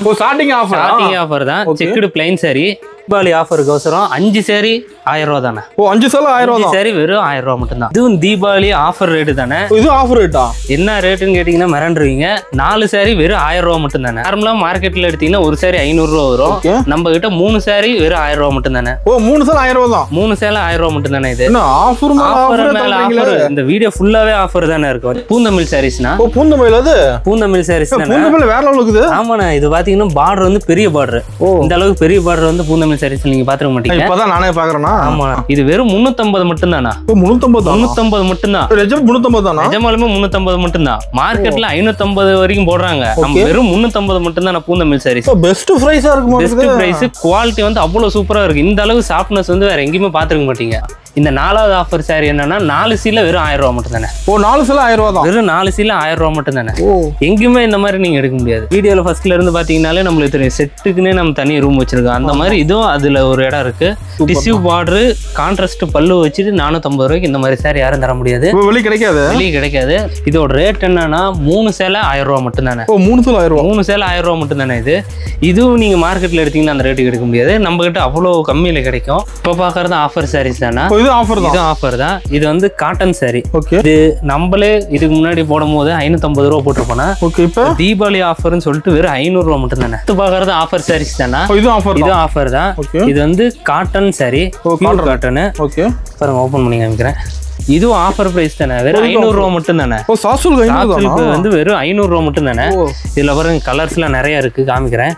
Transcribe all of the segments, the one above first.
ஓ starting offer தான். Checked plain saree Deepavali ஆஃபருக்கோசரம் 5 saree 1000 ரூபா தானே. ஓ 5 சேலை 1000 ரூபா தான். saree வெறும் 1000 ரூபா மட்டும் தான். இதுவும் தீபாவளி ஆஃபர் ரேட் தானே. இது ஆஃபர் ரேட்டா? என்ன ரேட்டுன்னு கேட்டீங்கன்னா மிரண்டுருவீங்க. 4 saree வெறும் 1000 ரூபா மட்டும் தானே. நார்மலா மார்க்கெட்ல எடுத்தீங்கன்னா ஒரு saree 500 ரூபா வரும். நம்ம கிட்ட 3 saree வெறும் 1000 ரூபா மட்டும் தானே. ஓ 3 சேலை 1000 ரூபா தான். 3 சேலை 1000 ரூபா மட்டும் தானே. இது என்ன ஆஃபர் மேல ஆஃபர்? இந்த வீடியோ ஃபுல்லாவே ஆஃபர் தானே இருக்கும். பூந்தமிழ் சாரீஸ்னா. ஓ பூந்தமிழ் அது? பூந்தமிழ் சாரீஸ் தானே. பூந்தமிழ் வேற லெவலுக்கு இருக்குது. ஆமாண்ணா. இது பாத்தீங்கன்னா பார்டர் வந்து பெரிய பார்டர். இந்த அளவுக்கு பெரிய பார்டர் வந்து பூந்தமிழ் சாரீஸ் நீங்க பாத்துக்க மாட்டீங்க. இப்பதான் நானே பாக்குறேனா. ஆமா. இது வெறும் 350 மட்டும் தானா. 350 மட்டும் தான். நிஜம் 350 தானா? நிஜமாலுமே 350 மட்டும் தான். மார்க்கெட்ல 550 வரைக்கும் போடுறாங்க. நம்ம வெறும் 350 மட்டும் தான் பூந்தமிழ் சாரீஸ். பெஸ்ட் பிரைஸா இருக்குமா? Best price. குவாலிட்டி வந்து அவ்வளவு சூப்பரா இருக்கு. இந்த அளவு சாஃப்ட்னஸ் வந்து வேற எங்கேயுமே பாத்துக்க மாட்டீங்க. இந்த 4வது ஆஃபர் saree என்னன்னா 4 சீலை வெறும் 1000 ரூபா மட்டும் தானே. ஓ 4 சீலை 1000 ரூபா தான். வெறும் 4 சீலை 1000 ரூபா மட்டும் தானே. எங்கேயுமே இந்த மாதிரி நீங்க எடுக்க முடியாது. வீடியோல ஃபர்ஸ்ட்ல இருந்து பாத்தீங்கன்னாலே நம்மளுக்கு தெரியும் செட்டுக்குன்னே நம்ம தனி ரூம் வச்சிருக்கோம். அந்த மாதிரி இதுவும் அதுல ஒரு இடம் இருக்கு. டிஷ்யூ பார்டர் கான்ட்ராஸ்ட் பல்லு வச்சுட்டு 450 ரூபாய்க்கு இந்த மாதிரி saree யாரும் தர முடியாது. வெளியே கிடைக்காது. இதோட ரேட் என்னன்னா 3 சேலை 1000 ரூபா மட்டும் தானே. ஓ 3 சேலை 1000 ரூபா. 3 சேலை 1000 ரூபா மட்டும் தானே. இதுவும் நீங்க மார்க்கெட்ல எடுத்தீங்கன்னா அந்த ரேட்டுக்கு எடுக்க முடியாது. நம்ம கிட்ட அவ்வளவு கம்மியில கிடைக்கும். இப்ப பாக்குறது ஆஃபர் sarees தானே. இது ஆஃபர் தான். இது வந்து காட்டன் saree. ஓகே. இது நம்மளே இதுக்கு முன்னாடி போடும்போது 550 ரூபா போட்டுருப்போம். ஓகே. இப்போ தீபாவளி ஆஃபர்னு சொல்லிட்டு வெறும் 500 ரூபா மட்டும் தானே. இது பாக்குறது ஆஃபர் sarees தானே. இது ஆஃபர் தான். இது வந்து காட்டன் saree. காட்டன். ஓகே. பாருங்க ஓபன் பண்ணி காமிக்கிறேன். இது ஆஃபர் பிரைஸ் தானே. வெறும் 500 ரூபா மட்டும் தானே. ஓ சாசுலுக்கு வந்து வெறும் 500 ரூபா மட்டும் தானே. இதுல பாருங்க கலர்ஸ்லாம் நிறைய இருக்கு காமிக்கிறேன்.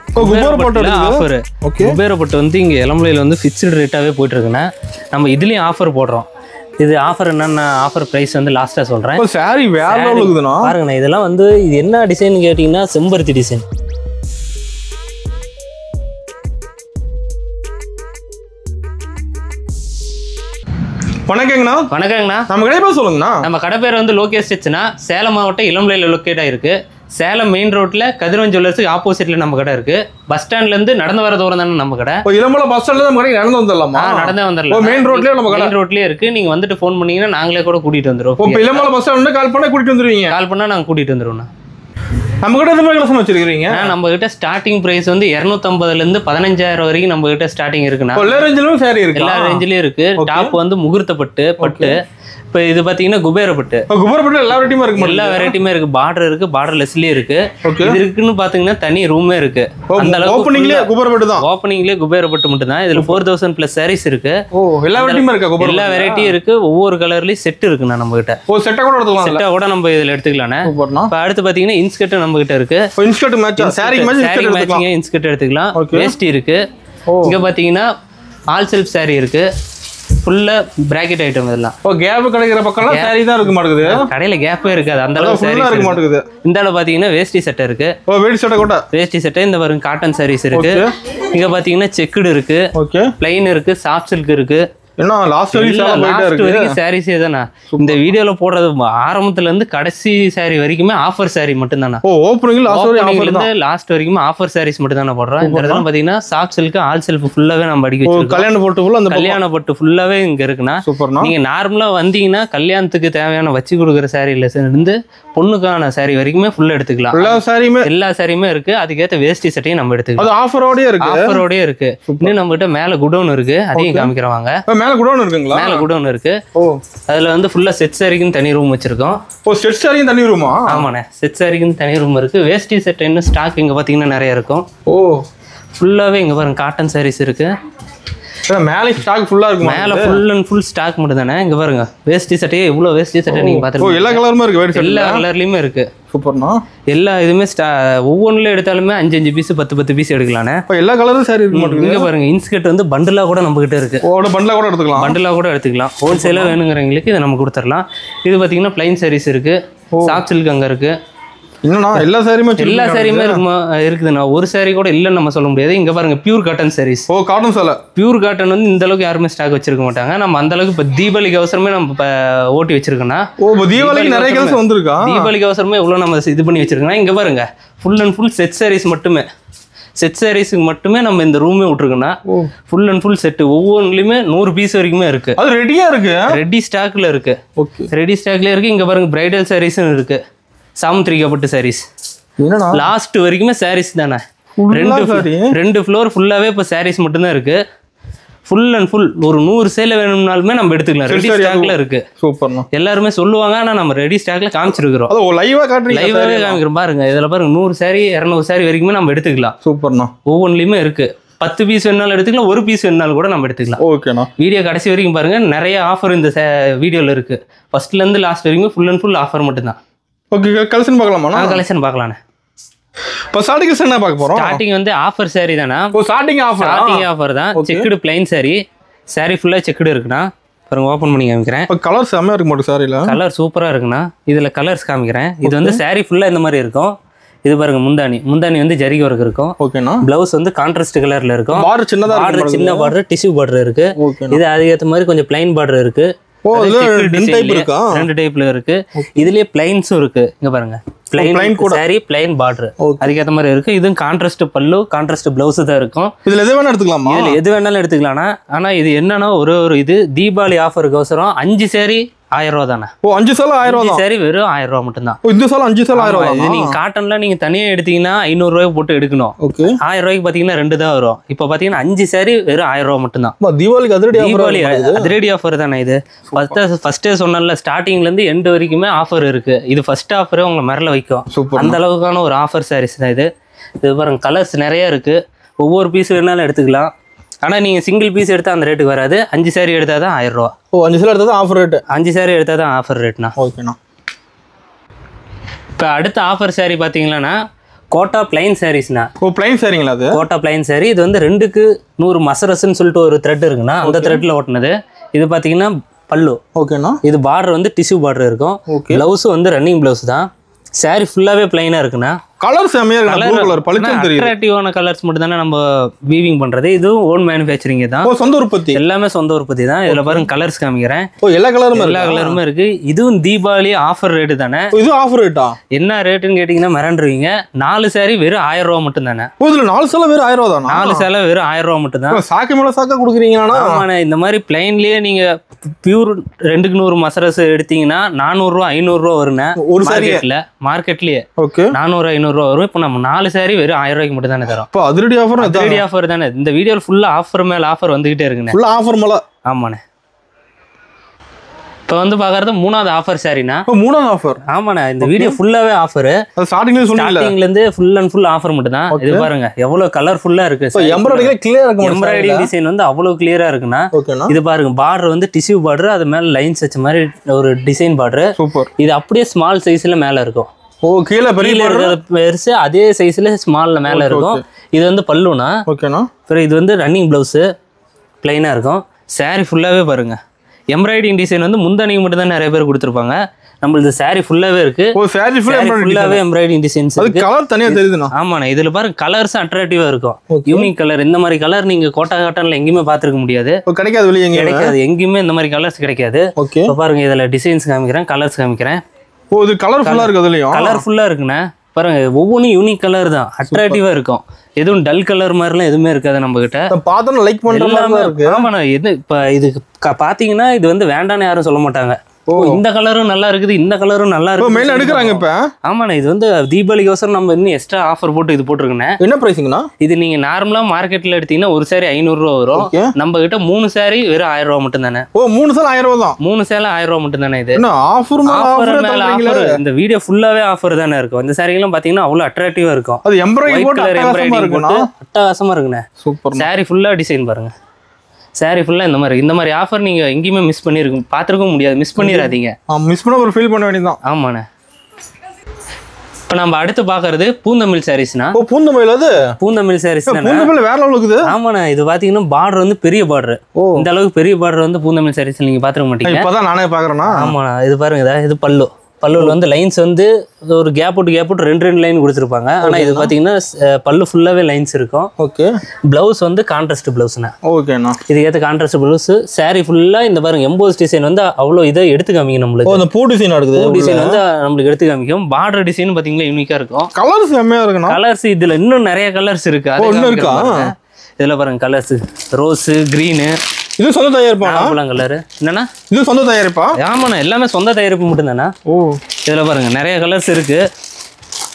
ஆஃபர். குபேரப்பட்டு வந்து இங்க இளமலையில வந்து ஃபிக்ஸ்டு ரேட்டாவே போயிட்டு இருக்குன்னா நம்ம இதுலயும் ஆஃபர் போடுறோம். இது ஆஃபர் என்னன்னா ஆஃபர் பிரைஸ் வந்து லாஸ்டா சொல்றேன். saree வேற லெவல்ல இருக்குதுனா பாருங்க. இதெல்லாம் வந்து இது என்ன டிசைன் கேட்டீங்கன்னா செம்பருத்தி டிசைன். வணக்கங்கண்ணா. நம்ம கடை பேர் சொல்லுங்கண்ணா. நம்ம கடை பேர் வந்து லோகேஷ் ஸ்டிச்னா சேலம் மாவட்டம் இளம்பிள்ளையில லொக்கேட் ஆயிருக்கு. சேலம் மெயின் ரோட்ல கதிரவன் ஜுவல்லர்ஸுக்கு ஆப்போசிட்ல நம்ம கடை இருக்கு. பஸ் ஸ்டாண்ட்ல இருந்து நடந்து வர தூரம் தானே நம்ம கடை. இளம்பல பஸ் ஸ்டாண்ட்ல நம்ம கடை நடந்து வந்துடலாமா? நடந்து வந்துடலாம். மெயின் ரோட்லயே நம்ம கடை மெயின் ரோட்லயே இருக்கு. நீங்க வந்துட்டு ஃபோன் பண்ணீங்கன்னா நாங்களே கூட கூட்டிட்டு வந்துருவோம். இப்போ இளம்பல பஸ் ஸ்டாண்ட்ல கால் பண்ணா கூட்டிட்டு வந்துருவீங்க? கால் பண்ணா நாங்க கூட்டிட்டு வந்துருவோம். நம்ம கிட்ட எந்த கலெக்ஷன் வச்சிருக்கீங்க? நம்ம கிட்ட ஸ்டார்டிங் பிரைஸ் வந்து 250 இருந்து 15000 வரைக்கும் நம்ம கிட்ட ஸ்டார்டிங் இருக்குண்ணா. எல்லா ரேஞ்சிலும் saree இருக்கு. எல்லா ரேஞ்சிலயும் இருக்கு. டாப் வந்து முகூர்த்த பட்டு. இப்போ இது பாத்தீங்கன்னா குபேரப்பட்டு. குபேரப்பட்டு எல்லா வெரைட்டியுமே இருக்கு. எல்லா வெரைட்டியுமே இருக்கு. பார்டர் இருக்கு. பார்டர்லெஸ்லயே இருக்கு. இது இருக்குன்னு பாத்தீங்கன்னா தனி ரூமே இருக்கு. அந்த அளவுக்கு ஓபனிங்லயே குபேரப்பட்டு தான். ஓபனிங்லயே குபேரப்பட்டு மட்டும் தான். இதுல 4000 பிளஸ் sarees இருக்கு. ஓ எல்லா வெரைட்டியுமே இருக்கு. குபேரப்பட்டு எல்லா வெரைட்டியும் இருக்கு. ஒவ்வொரு கலர்லயும் செட் இருக்குண்ணா நம்ம கிட்ட. ஓ செட்டா கூட எடுத்துக்கலாம். செட்டா கூட நம்ம இதுல எடுத்துக்கலாம்ண்ணா. இப்போ அடுத்து பாத்தீங்கன்னா இன்ஸ்கர்ட் நம்ம கிட்ட இருக்கு. Inskirt match saree matching inskirt எடுத்துக்கலாம். வேஷ்டி இருக்கு. இங்க பாத்தீங்கன்னா ஆல் செல்ஃப் saree இருக்கு. ஃபுல்லா பிராக்கெட் ஐட்டம் இதெல்லாம். ஓ கேப் கிடைக்கிற பக்கம்லாம் saree தான் இருக்க மாட்டேங்குது. கடையில கேப்பே இருக்காது. அந்த அளவுக்கு saree இருக்க மாட்டேங்குது. இந்த அளவு பாத்தீங்கன்னா வேஷ்டி செட் இருக்கு. ஓ வேஷ்டி செட் கூட. வேஷ்டி செட் இந்த பாருங்க காட்டன் sarees இருக்கு. இங்க பாத்தீங்கன்னா செக்குடு இருக்கு. ஓகே. ப்ளைன் இருக்கு. சாஃப்ட் சில்க் இருக்கு. என்ன லாஸ்ட் வரைக்கும் sarees தானா. இந்த வீடியோல போடுறது ஆரம்பத்துல இருந்து கடைசி saree வரைக்குமே ஆஃபர் saree மட்டும் தானா. ஓ ஓபனிங்ல லாஸ்ட் வரைக்கும் ஆஃபர் sarees மட்டும் தான போடுறோம். இந்த இடத்துல பாத்தீங்கன்னா சாஃப்ட் சில்க் ஆல் செல்ஃப் ஃபுல்லாவே நம்ம அடிக்க வச்சிருக்கோம். கல்யாண பட்டு ஃபுல்லா அந்த கல்யாண பட்டு ஃபுல்லாவே இங்க இருக்குனா. நீங்க நார்மலா வந்தீங்கன்னா கல்யாணத்துக்கு தேவையான வச்சி கொடுக்குற சாரீல இருந்து பொண்ணுக்கான saree வரைக்குமே ஃபுல்லா எடுத்துக்கலாம். எல்லா சாரியுமே இருக்கு. அதுக்கேத்த வேஷ்டி செட்டையும் நம்ம எடுத்துக்கலாம். அது ஆஃபரோடயே இருக்கு. இன்னும் நம்ம கிட்ட மேல குடோன் இருக்கு. அதையும் காமிக்கிறவாங்க. மேல குடோன் இருக்குங்களா? மேல குடோன் இருக்கு. ஓ அதுல வந்து ஃபுல்லா செட் சாரிக்கு தனி ரூம் வச்சிருக்கோம். ஓ செட் சாரிக்கு தனி ரூமா? ஆமாண்ணே. செட் சாரிக்கு தனி ரூம் இருக்கு. வேஷ்டி செட் இன்னும் ஸ்டாக் இங்க பாத்தீங்கன்னா நிறைய இருக்கும். ஓ ஃபுல்லாவே இங்க பாருங்க காட்டன் sarees இருக்கு. மேல ஸ்டாக் ஃபுல்லா இருக்கு. மேல ஃபுல் அண்ட் ஃபுல் ஸ்டாக் மட்டும் தானே. இங்க பாருங்க வேஷ்டி செட்டே இவ்ளோ வேஷ்டி செட்டை நீங்க பாத்துருக்கீங்க. எல்லா கலருமே இருக்கு. வேஷ்டி எல்லா கலர்லயுமே இருக்கு. சூப்பர்ண்ணா. எல்லா இதுமே ஒவ்வொன்றுல எடுத்தாலுமே 5 பீஸ் 10 பீஸ் எடுக்கலானே. எல்லா கலரும் saree இருக்கு மாட்டேங்குது. இங்க பாருங்க இன்ஸ்கர்ட் வந்து பண்டலா கூட நம்ம கிட்ட இருக்கு. பண்டலா கூட எடுத்துக்கலாம். பண்டலா கூட எடுத்துக்கலாம். ஹோல்சேலா வேணுங்கிறவங்களுக்கு இதை நம்ம கொடுத்துடலாம். இது பாத்தீங்கன்னா பிளைன் sarees இருக்கு. சாஃப்ட் சில்க் அங்க இருக்கு. என்னன்னா எல்லா சாரியுமே இருக்குதுண்ணா. ஒரு saree கூட இல்லைன்னு நம்ம சொல்ல முடியாது. இங்க பாருங்க பியூர் காட்டன் sarees. ஓ காட்டன் சேலை. பியூர் காட்டன் வந்து இந்த அளவுக்கு யாருமே ஸ்டாக் வச்சிருக்க மாட்டாங்க. நம்ம அந்த அளவுக்கு இப்போ தீபாவளிக்கு அவசரமே நம்ம ஓட்டி வச்சிருக்கோம்னா. ஓ தீபாவளிக்கு நிறைய கலெக்ஷன் வந்திருக்கா? தீபாவளிக்கு அவசரமே எவ்வளோ நம்ம இது பண்ணி வச்சிருக்கோம்னா. இங்க பாருங்க full and full set sarees மட்டுமே. செட் sareesக்கு மட்டுமே நம்ம இந்த ரூமே விட்டுருக்கோம்னா. ஃபுல் அண்ட் ஃபுல் செட் ஒவ்வொன்றுலையுமே 100 பீஸ் வரைக்குமே இருக்கு. அது ரெடியா இருக்கு. ரெடி ஸ்டாக்ல இருக்கு. ரெடி ஸ்டாக்ல இருக்கு. இங்க பாருங்க பிரைடல் sareesன்னு இருக்கு. சாமுத்திரிகா பட்டு sarees. லாஸ்ட் வரைக்குமே sarees தானே. 2 ஃப்ளோர் ஃபுல்லாவே இப்போ சாரீஸ் மட்டும்தான் இருக்கு. ஃபுல் அண்ட் ஃபுல் ஒரு 100 சேலை வேணும்னாலுமே நம்ம எடுத்துக்கலாம். ரெடி ஸ்டாக்ல இருக்கு. சூப்பர்ண்ணா. எல்லாருமே சொல்லுவாங்க, ஆனா நம்ம ரெடி ஸ்டாக்ல காமிச்சிருக்கிறோம். லைவாவே காமிக்கிறோம் பாருங்க. இதுல பாருங்க 100 சாரி 200 சாரி வரைக்குமே நம்ம எடுத்துக்கலாம். சூப்பர்ண்ணா. ஒவ்வொன்றுலயுமே இருக்கு. 10 பீஸ் வேணாலும் எடுத்துக்கலாம், 1 பீஸ் வேணாலும் கூட நம்ம எடுத்துக்கலாம். ஓகேண்ணா. வீடியோ கடைசி வரைக்கும் பாருங்க, நிறைய ஆஃபர் இந்த வீடியோல இருக்கு. ஃபர்ஸ்ட்ல இருந்து லாஸ்ட் வரைக்கும் ஃபுல் அண்ட் ஃபுல் ஆஃபர் மட்டும் தான். ஓகே, கலெக்ஷன் பார்க்கலாமா? கலெக்ஷன் பார்க்கலாண்ணே. இப்போ ஸ்டார்டிங் என்ன பார்க்க போறோம்? ஸ்டார்டிங் வந்து ஆஃபர் சாரி தானா? ஸ்டார்டிங் ஆஃபர் தான். செக்குடு பிளைன் சாரி ஃபுல்லா செக்குடு இருக்குண்ணா. பாருங்க, ஓப்பன் பண்ணி காமிக்கிறேன். இப்போ கலர் செம்மையா இருக்கு மாட்டேன் சாரில. கலர் சூப்பரா இருக்குண்ணா. இதுல கலர்ஸ் காமிக்கிறேன். இது வந்து சாரி ஃபுல்லா இந்த மாதிரி இருக்கும். இது பாருங்க முந்தானி வந்து ஜரிகை ஒர்க் இருக்கும். ஓகேண்ணா. பிளவுஸ் வந்து கான்ட்ராஸ்ட் கலர்ல இருக்கும். பார்டர் சின்னதா இருக்கு. சின்ன பார்டர், டிஷ்யூ பார்டர் இருக்கு. இது அதுக்கேற்ற மாதிரி கொஞ்சம் பிளைன் பார்டர் இருக்கு. 2 டைப்ல இருக்கு. இதுலயே பிளைன்ஸும் இருக்கு. இங்க பாருங்க, பிளைன் சாரி பிளைன் பார்டர் அதுக்கேற்ற மாதிரி இருக்கு. இதுவும் கான்ட்ராஸ்ட் பல்லு, கான்ட்ராஸ்ட் பிளவுஸ் தான் இருக்கும். இதுல எது வேணா எடுத்துக்கலாமா? இதுல எது வேணாலும் எடுத்துக்கலாம்னா. ஆனா இது என்னன்னா ஒரு இது தீபாவளி ஆஃபருக்கோசரம் 5 சாரி 1000 ரூபா தானே. 5 சேலை 1000 ரூபா. சாரி வெறும் 1000 ரூபா மட்டும் தான். இந்த சேலை 5 சேலை 1000 ரூபா. இது நீங்க காட்டன்ல நீங்க தனியா எடுத்தீங்கன்னா 500 ரூபாய் போட்டு எடுக்கணும். ஓகே. 1000 ரூபாய்க்கு பாத்தீங்கன்னா 2 தான் வரும். இப்போ பாத்தீங்கன்னா 5 சாரி வெறும் 1000 ரூபா மட்டும் தான். தீபாவளிக்கு அதிரடி ஆஃபர் தானே இது. ஃபர்ஸ்டே சொன்னல, ஸ்டார்டிங்ல இருந்து எண்ட் வரைக்குமே ஆஃபர் இருக்கு. இது ஃபர்ஸ்ட் ஆஃபரே உங்களை மிரள வைக்கும். அந்த அளவுக்கான ஒரு ஆஃபர் சாரீஸ் தான் இது. இது பாருங்க, கலர்ஸ் நிறைய இருக்கு. ஒவ்வொரு பீஸ் வேணாலும் எடுத்துக்கலாம். ஆனால் நீங்கள் சிங்கிள் பீஸ் எடுத்தால் அந்த ரேட்டுக்கு வராது. 5 சாரி எடுத்தால் தான் 1000 ரூபா. 5 சாரி எடுத்தால் தான் ஆஃபர் ரேட்டு. 5 சாரி எடுத்தால் தான் ஆஃபர் ரேட்னா. ஓகேண்ணா. இப்போ அடுத்த ஆஃபர் சாரி பார்த்தீங்கன்னா கோட்டா பிளைன் சாரீஸ்ண்ணா. பிளைன் சாரிங்களா அது? கோட்டா பிளைன் சாரி. இது வந்து 2க்கு 100 மசரஸ்ன்னு சொல்லிட்டு ஒரு த்ரெட் இருக்குண்ணா. அந்த த்ரெட்டில் ஓட்டினது. இது பார்த்தீங்கன்னா பல்லு. ஓகேண்ணா. இது பார்டர் வந்து டிஷ்யூ பார்டர் இருக்கும். ப்ளவுஸ் வந்து ரன்னிங் ப்ளவுஸ் தான். சாரி ஃபுல்லாவே பிளைனா இருக்குண்ணா. கலர் செமையா இருக்கு. ப்ளூ கலர் பளிச்சுன்னு தெரியுது. அட்ராக்டிவான கலர்ஸ் மட்டும் தானே நம்ம வீவிங் பண்றது. இது ஓன் மேனுஃபேக்சரிங் தான். சொந்த உற்பத்தி. எல்லாமே சொந்த உற்பத்தி தான். இதுல பாருங்க கலர்ஸ் காமிக்கிறேன். எல்லா கலருமே இருக்கு. இதுவும் தீபாவளி ஆஃபர் ரேட் தானே. இது ஆஃபர் ரேட்டா? என்ன ரேட்டுன்னு கேட்டீங்கன்னா மிரண்டுருவீங்க. 4 சாரி வெறும் 1000 ரூபா மட்டும் தானே. இதுல 4 சேலை வெறும் 1000 ரூபா தானா? 4 சேலை வெறும் 1000 ரூபா மட்டும் தான். சாக்கு மேல சாக்கா கொடுக்குறீங்களா? ஆமாண்ணே. இந்த மாதிரி பிளைன்லயே நீங்க பியூர் 2க்கு 100 மசரஸ் எடுத்தீங்கன்னா 400 ரூபா 500 ரூபா வரும்ண்ணே. ஒரு சாரில மார்க்கெட்லயே 400 500 ரூபா வரும். இப்போ நம்ம 4 சாரி வெறும் 1000 ரூபாய்க்கு மட்டும் தானே தரோம். அதிரடி ஆஃபர் தானே. இந்த வீடியோல ஃபுல்லா ஆஃபர் மேல ஆஃபர் வந்துகிட்டே இருக்குண்ணே. ஃபுல்லா ஆஃபர் மேல. ஆமாண்ணே. இப்போ வந்து பாக்குறது 3வது ஆஃபர் சாரினா. 3வது ஆஃபர். ஆமாண்ணே. இந்த வீடியோ ஃபுல்லாவே ஆஃபர். ஸ்டார்டிங்ல இருந்து ஃபுல் அண்ட் ஃபுல் ஆஃபர் மட்டும் தான். இது பாருங்க எவ்வளவு கலர்ஃபுல்லா இருக்கு. எம்ப்ராய்டரி டிசைன் வந்து அவ்வளவு கிளியரா இருக்குண்ணா. இது பாருங்க, பார்டர் வந்து டிஷ்யூ பார்டர், அது மேல லைன்ஸ் வச்ச மாதிரி ஒரு டிசைன் பார்டர். இது அப்படியே ஸ்மால் சைஸ்ல மேல இருக்கும். கீழே பெருசு அதே சைஸ்ல ஸ்மால்ல மேல இருக்கும். இது வந்து பல்லுனா. இது வந்து ரன்னிங் பிளவுஸ் பிளைனா இருக்கும். சாரி ஃபுல்லாவே பாருங்க எம்ப்ராய்டிங் டிசைன் வந்து முந்தானிக்கு மட்டும் தான் நிறைய பேர் கொடுத்துருப்பாங்க. நம்மளுக்கு சாரி ஃபுல்லாவே இருக்கு. ஃபுல்லாவே எம்ப்ராய்டிங் டிசைன்ஸ் இருக்கு. கலர் தனியா தெரியுதுண்ணா. ஆமாண்ணே. இதுல பாருங்க கலர்ஸ் அட்ராக்டிவா இருக்கும். Unique colour. இந்த மாதிரி கலர் நீங்க கோட்டா காட்டன்ல எங்கேயுமே பாத்துருக்க முடியாது. கிடைக்காது, வெளியே கிடைக்காது. எங்கேயுமே இந்த மாதிரி கலர்ஸ் கிடைக்காது. பாருங்க, இதுல டிசைன்ஸ் காமிக்கிறேன், கலர்ஸ் காமிக்கிறேன். இது கலர்ஃபுல்லா இருக்கு. அதுலயும் கலர்ஃபுல்லா இருக்குண்ணே. பாருங்க, ஒவ்வொன்றும் யூனிக் கலர் தான். அட்ராக்டிவா இருக்கும். எதுவும் டல் கலர் மாதிரிலாம் எதுவுமே இருக்காது நம்ம கிட்ட. பார்த்தா லைக் பண்ற மாதிரி இருக்கு. ஆமாண்ணா. இது இப்போ இது பாத்தீங்கன்னா இது வந்து வேண்டான்னு யாரும் சொல்ல மாட்டாங்க. இந்த கலரும் நல்லா இருக்குது, இந்த கலரும் நல்லா இருக்கு. மெயினா எடுக்கறாங்க இப்ப. ஆமாண்ணா. இது வந்து தீபாவளிக்கோசரம் நம்ம இன்னும் எக்ஸ்ட்ரா ஆஃபர் போட்டு இது போட்டுருக்கேன். என்ன பிரைசிங்னா? இது நீங்க நார்மலா மார்க்கெட்ல எடுத்தீங்கன்னா ஒரு சாரி 500 ரூபா வரும். நம்ம கிட்ட 3 சாரி வெறும் 1000 ரூபா மட்டும் தானே. 3 சேலை 1000 ரூபா தான். 3 சேலை 1000 ரூபா மட்டும் தானே. இது ஆஃபர் மேல ஆஃபர். இந்த வீடியோ ஃபுல்லாவே ஆஃபர் தானே இருக்கும். இந்த சாரிலாம் பாத்தீங்கன்னா அவ்வளவு அட்ராக்டிவா இருக்கும். அது எம்ப்ராய்டரி போட்டு அட்டகாசமா இருக்குண்ணே. சூப்பர். சாரி ஃபுல்லா டிசைன் பாருங்க. சாரி ஃபுல்லா இந்த மாதிரி ஆஃபர் நீங்க எங்கேயுமே மிஸ் பார்த்துருக்க முடியாது. மிஸ் பண்ணிடாதீங்க. மிஸ் பண்ண ஒரு ஃபீல் பண்ண வேண்டியதுதான். ஆமாண்ணே. இப்போ நம்ம அடுத்து பாக்குறது பூந்தமிழ் சாரீஸ்னா. பூந்தமிழ். அது பூந்தமிழ் சாரீஸ். பூந்தமிழ் வேற லெவலுக்கு இருக்குது. ஆமாண்ணே. இது பாத்தீங்கன்னா பார்டர் வந்து பெரிய பார்டர். இந்த அளவுக்கு பெரிய பார்டர் வந்து பூந்தமிழ் சாரீஸ் நீங்க பாத்துக்க மாட்டீங்க. இப்பதான் நானே பாக்குறேன்னா. ஆமாண்ணா. இது பாருங்க, இது பல்லு. பல்லுவில் வந்து லைன்ஸ் வந்து ஒரு கேப் விட்டு 2 லைன் கொடுத்துருப்பாங்க. ஆனால் இது பார்த்தீங்கன்னா பல்லு ஃபுல்லாகவே லைன்ஸ் இருக்கும். ஓகே. ப்ளவுஸ் வந்து கான்ட்ராஸ்ட் ப்ளவுஸ்ண்ணா. ஓகேண்ணா. இதுக்கேற்ற கான்ட்ராஸ்ட் ப்ளவுஸ். சாரி ஃபுல்லாக இந்த பாருங்க எம்போஸ் டிசைன் வந்து அவ்வளோ இதை எடுத்து காமிக்கும் நம்மளுக்கு. பூ டிசைன் இருக்குது. பூ டிசைன் வந்து நம்மளுக்கு எடுத்து காமிக்கும். பார்டர் டிசைன் பார்த்தீங்கன்னா யூனிக்காக இருக்கும். கலர்ஸ் செம்மையாக இருக்குண்ணா. கலர்ஸ் இதில் இன்னும் நிறைய கலர்ஸ் இருக்கு. இதில் பாருங்க கலர்ஸ் ரோஸு, க்ரீனு. இது சொந்த தயாரிப்பா? கலர் என்னன்னா இது சொந்த தயாரிப்பா? ஆமாண்ணா. எல்லாமே சொந்த தயாரிப்பு மட்டும் தானே. இதில் பாருங்க நிறைய கலர்ஸ் இருக்கு,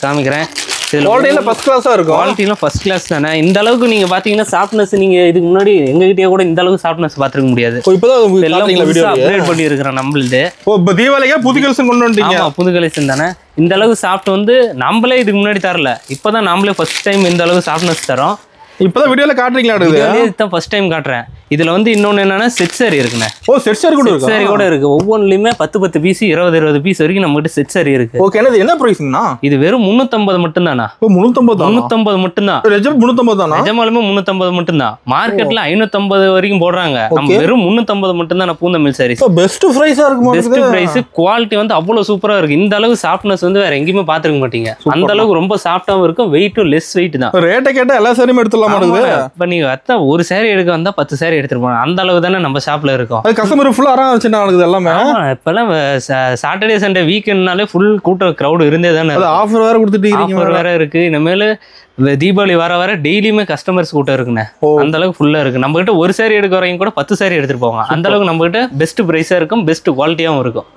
காமிக்கிறேன். குவாலிட்டில ஃபர்ஸ்ட் கிளாஸா இருக்கும். குவாலிட்டில ஃபர்ஸ்ட் கிளாஸ் தானே. இந்த அளவுக்கு நீங்க பாத்தீங்கன்னா சாஃப்ட்னஸ் நீங்க இதுக்கு முன்னாடி எங்ககிட்டயே கூட இந்த அளவுக்கு சாஃப்ட்னஸ் பாத்துக்க முடியாது. இப்போதான் வீடியோ அப்கிரேட் பண்ணி இருக்கறோம் நம்மளுது. இப்போ தீபாவளிக்கே புது கலெக்ஷன் கொண்டு வந்துட்டீங்க. ஆமா புது கலெக்ஷன் தானே. இந்த அளவுக்கு சாஃப்ட் வந்து நம்மளே இதுக்கு முன்னாடி தரல. இப்போதான் நம்மளே ஃபர்ஸ்ட் டைம் இந்த அளவுக்கு சாஃப்ட்னஸ் தரோம். இப்போதான் வீடியோல காட்டுறீங்களா? இதுதான் ஃபர்ஸ்ட் டைம் காட்டுறேன். இதுல வந்து இன்னொன்னு என்னன்னா செட் சாரி இருக்குண்ணே. ஓ செட் சாரி கூட இருக்கு. சாரி கூட இருக்கு. ஒவ்வொன்றுலயுமே 10 பீஸ் 20 பீஸ் வரைக்கும் நம்ம கிட்ட செட் சாரி இருக்கு. ஓகே என்ன பிரைஸ்ங்கண்ணா? இது வெறும் 350 மட்டும் தானா? ஓ 350 மட்டும் தான். நிஜம் 350 தானா? நிஜமாலுமே 350 மட்டும் தான். மார்க்கெட்ல 550 வரைக்கும் போடுறாங்க. நம்ம வெறும் 350 மட்டும் தான் பூந்தமிழ் சாரீஸ். பெஸ்ட் பிரைஸா இருக்கு. Best price. குவாலிட்டி வந்து அவ்வளவு சூப்பரா இருக்கு. இந்த அளவுக்கு சாஃப்ட்னஸ் வந்து வேற எங்கேயுமே பாத்துக்க மாட்டீங்க. அந்த அளவுக்கு ரொம்ப சாஃப்டாவும் இருக்கும். வெயிட்டும் லெஸ் வெயிட் தான். ரேட்டை கேட்டா எல்லா சாரியும் எடுத்துலாம் மாட்டேங்குது. இப்ப நீங்க ஒரு சாரி எடுக்க வந்தா 10 சாரி எடுத்துட்டு போங்க. அந்த அளவுக்கு தானே நம்ம ஷாப்ல இருக்கோம். கஸ்டமர் ஃபுல்லா ஆரம்பிச்சுனா நடக்குது எல்லாமே. இப்பெல்லாம் சாட்டர்டே சண்டே வீக்கெண்ட்னாலே ஃபுல் கூட்டம் கிரௌட் இருந்தே தானே. ஆஃபர் வேற கொடுத்துட்டீங்க. ஆஃபர் வேற இருக்கு. இனிமேல் தீபாவளி வர டெய்லியுமே கஸ்டமர்ஸ் கூட்டம் இருக்குண்ணே. அந்த அளவுக்கு ஃபுல்லா இருக்கு. நம்ம கிட்ட ஒரு சாரி எடுக்க வரவங்க கூட 10 சாரி எடுத்துட்டு போவாங்க. அந்த அளவுக்கு நம்ம கிட்ட பெஸ்ட் பிரைஸா இருக்கும், பெஸ்ட் குவாலிட்டியாவும் இருக்கும்.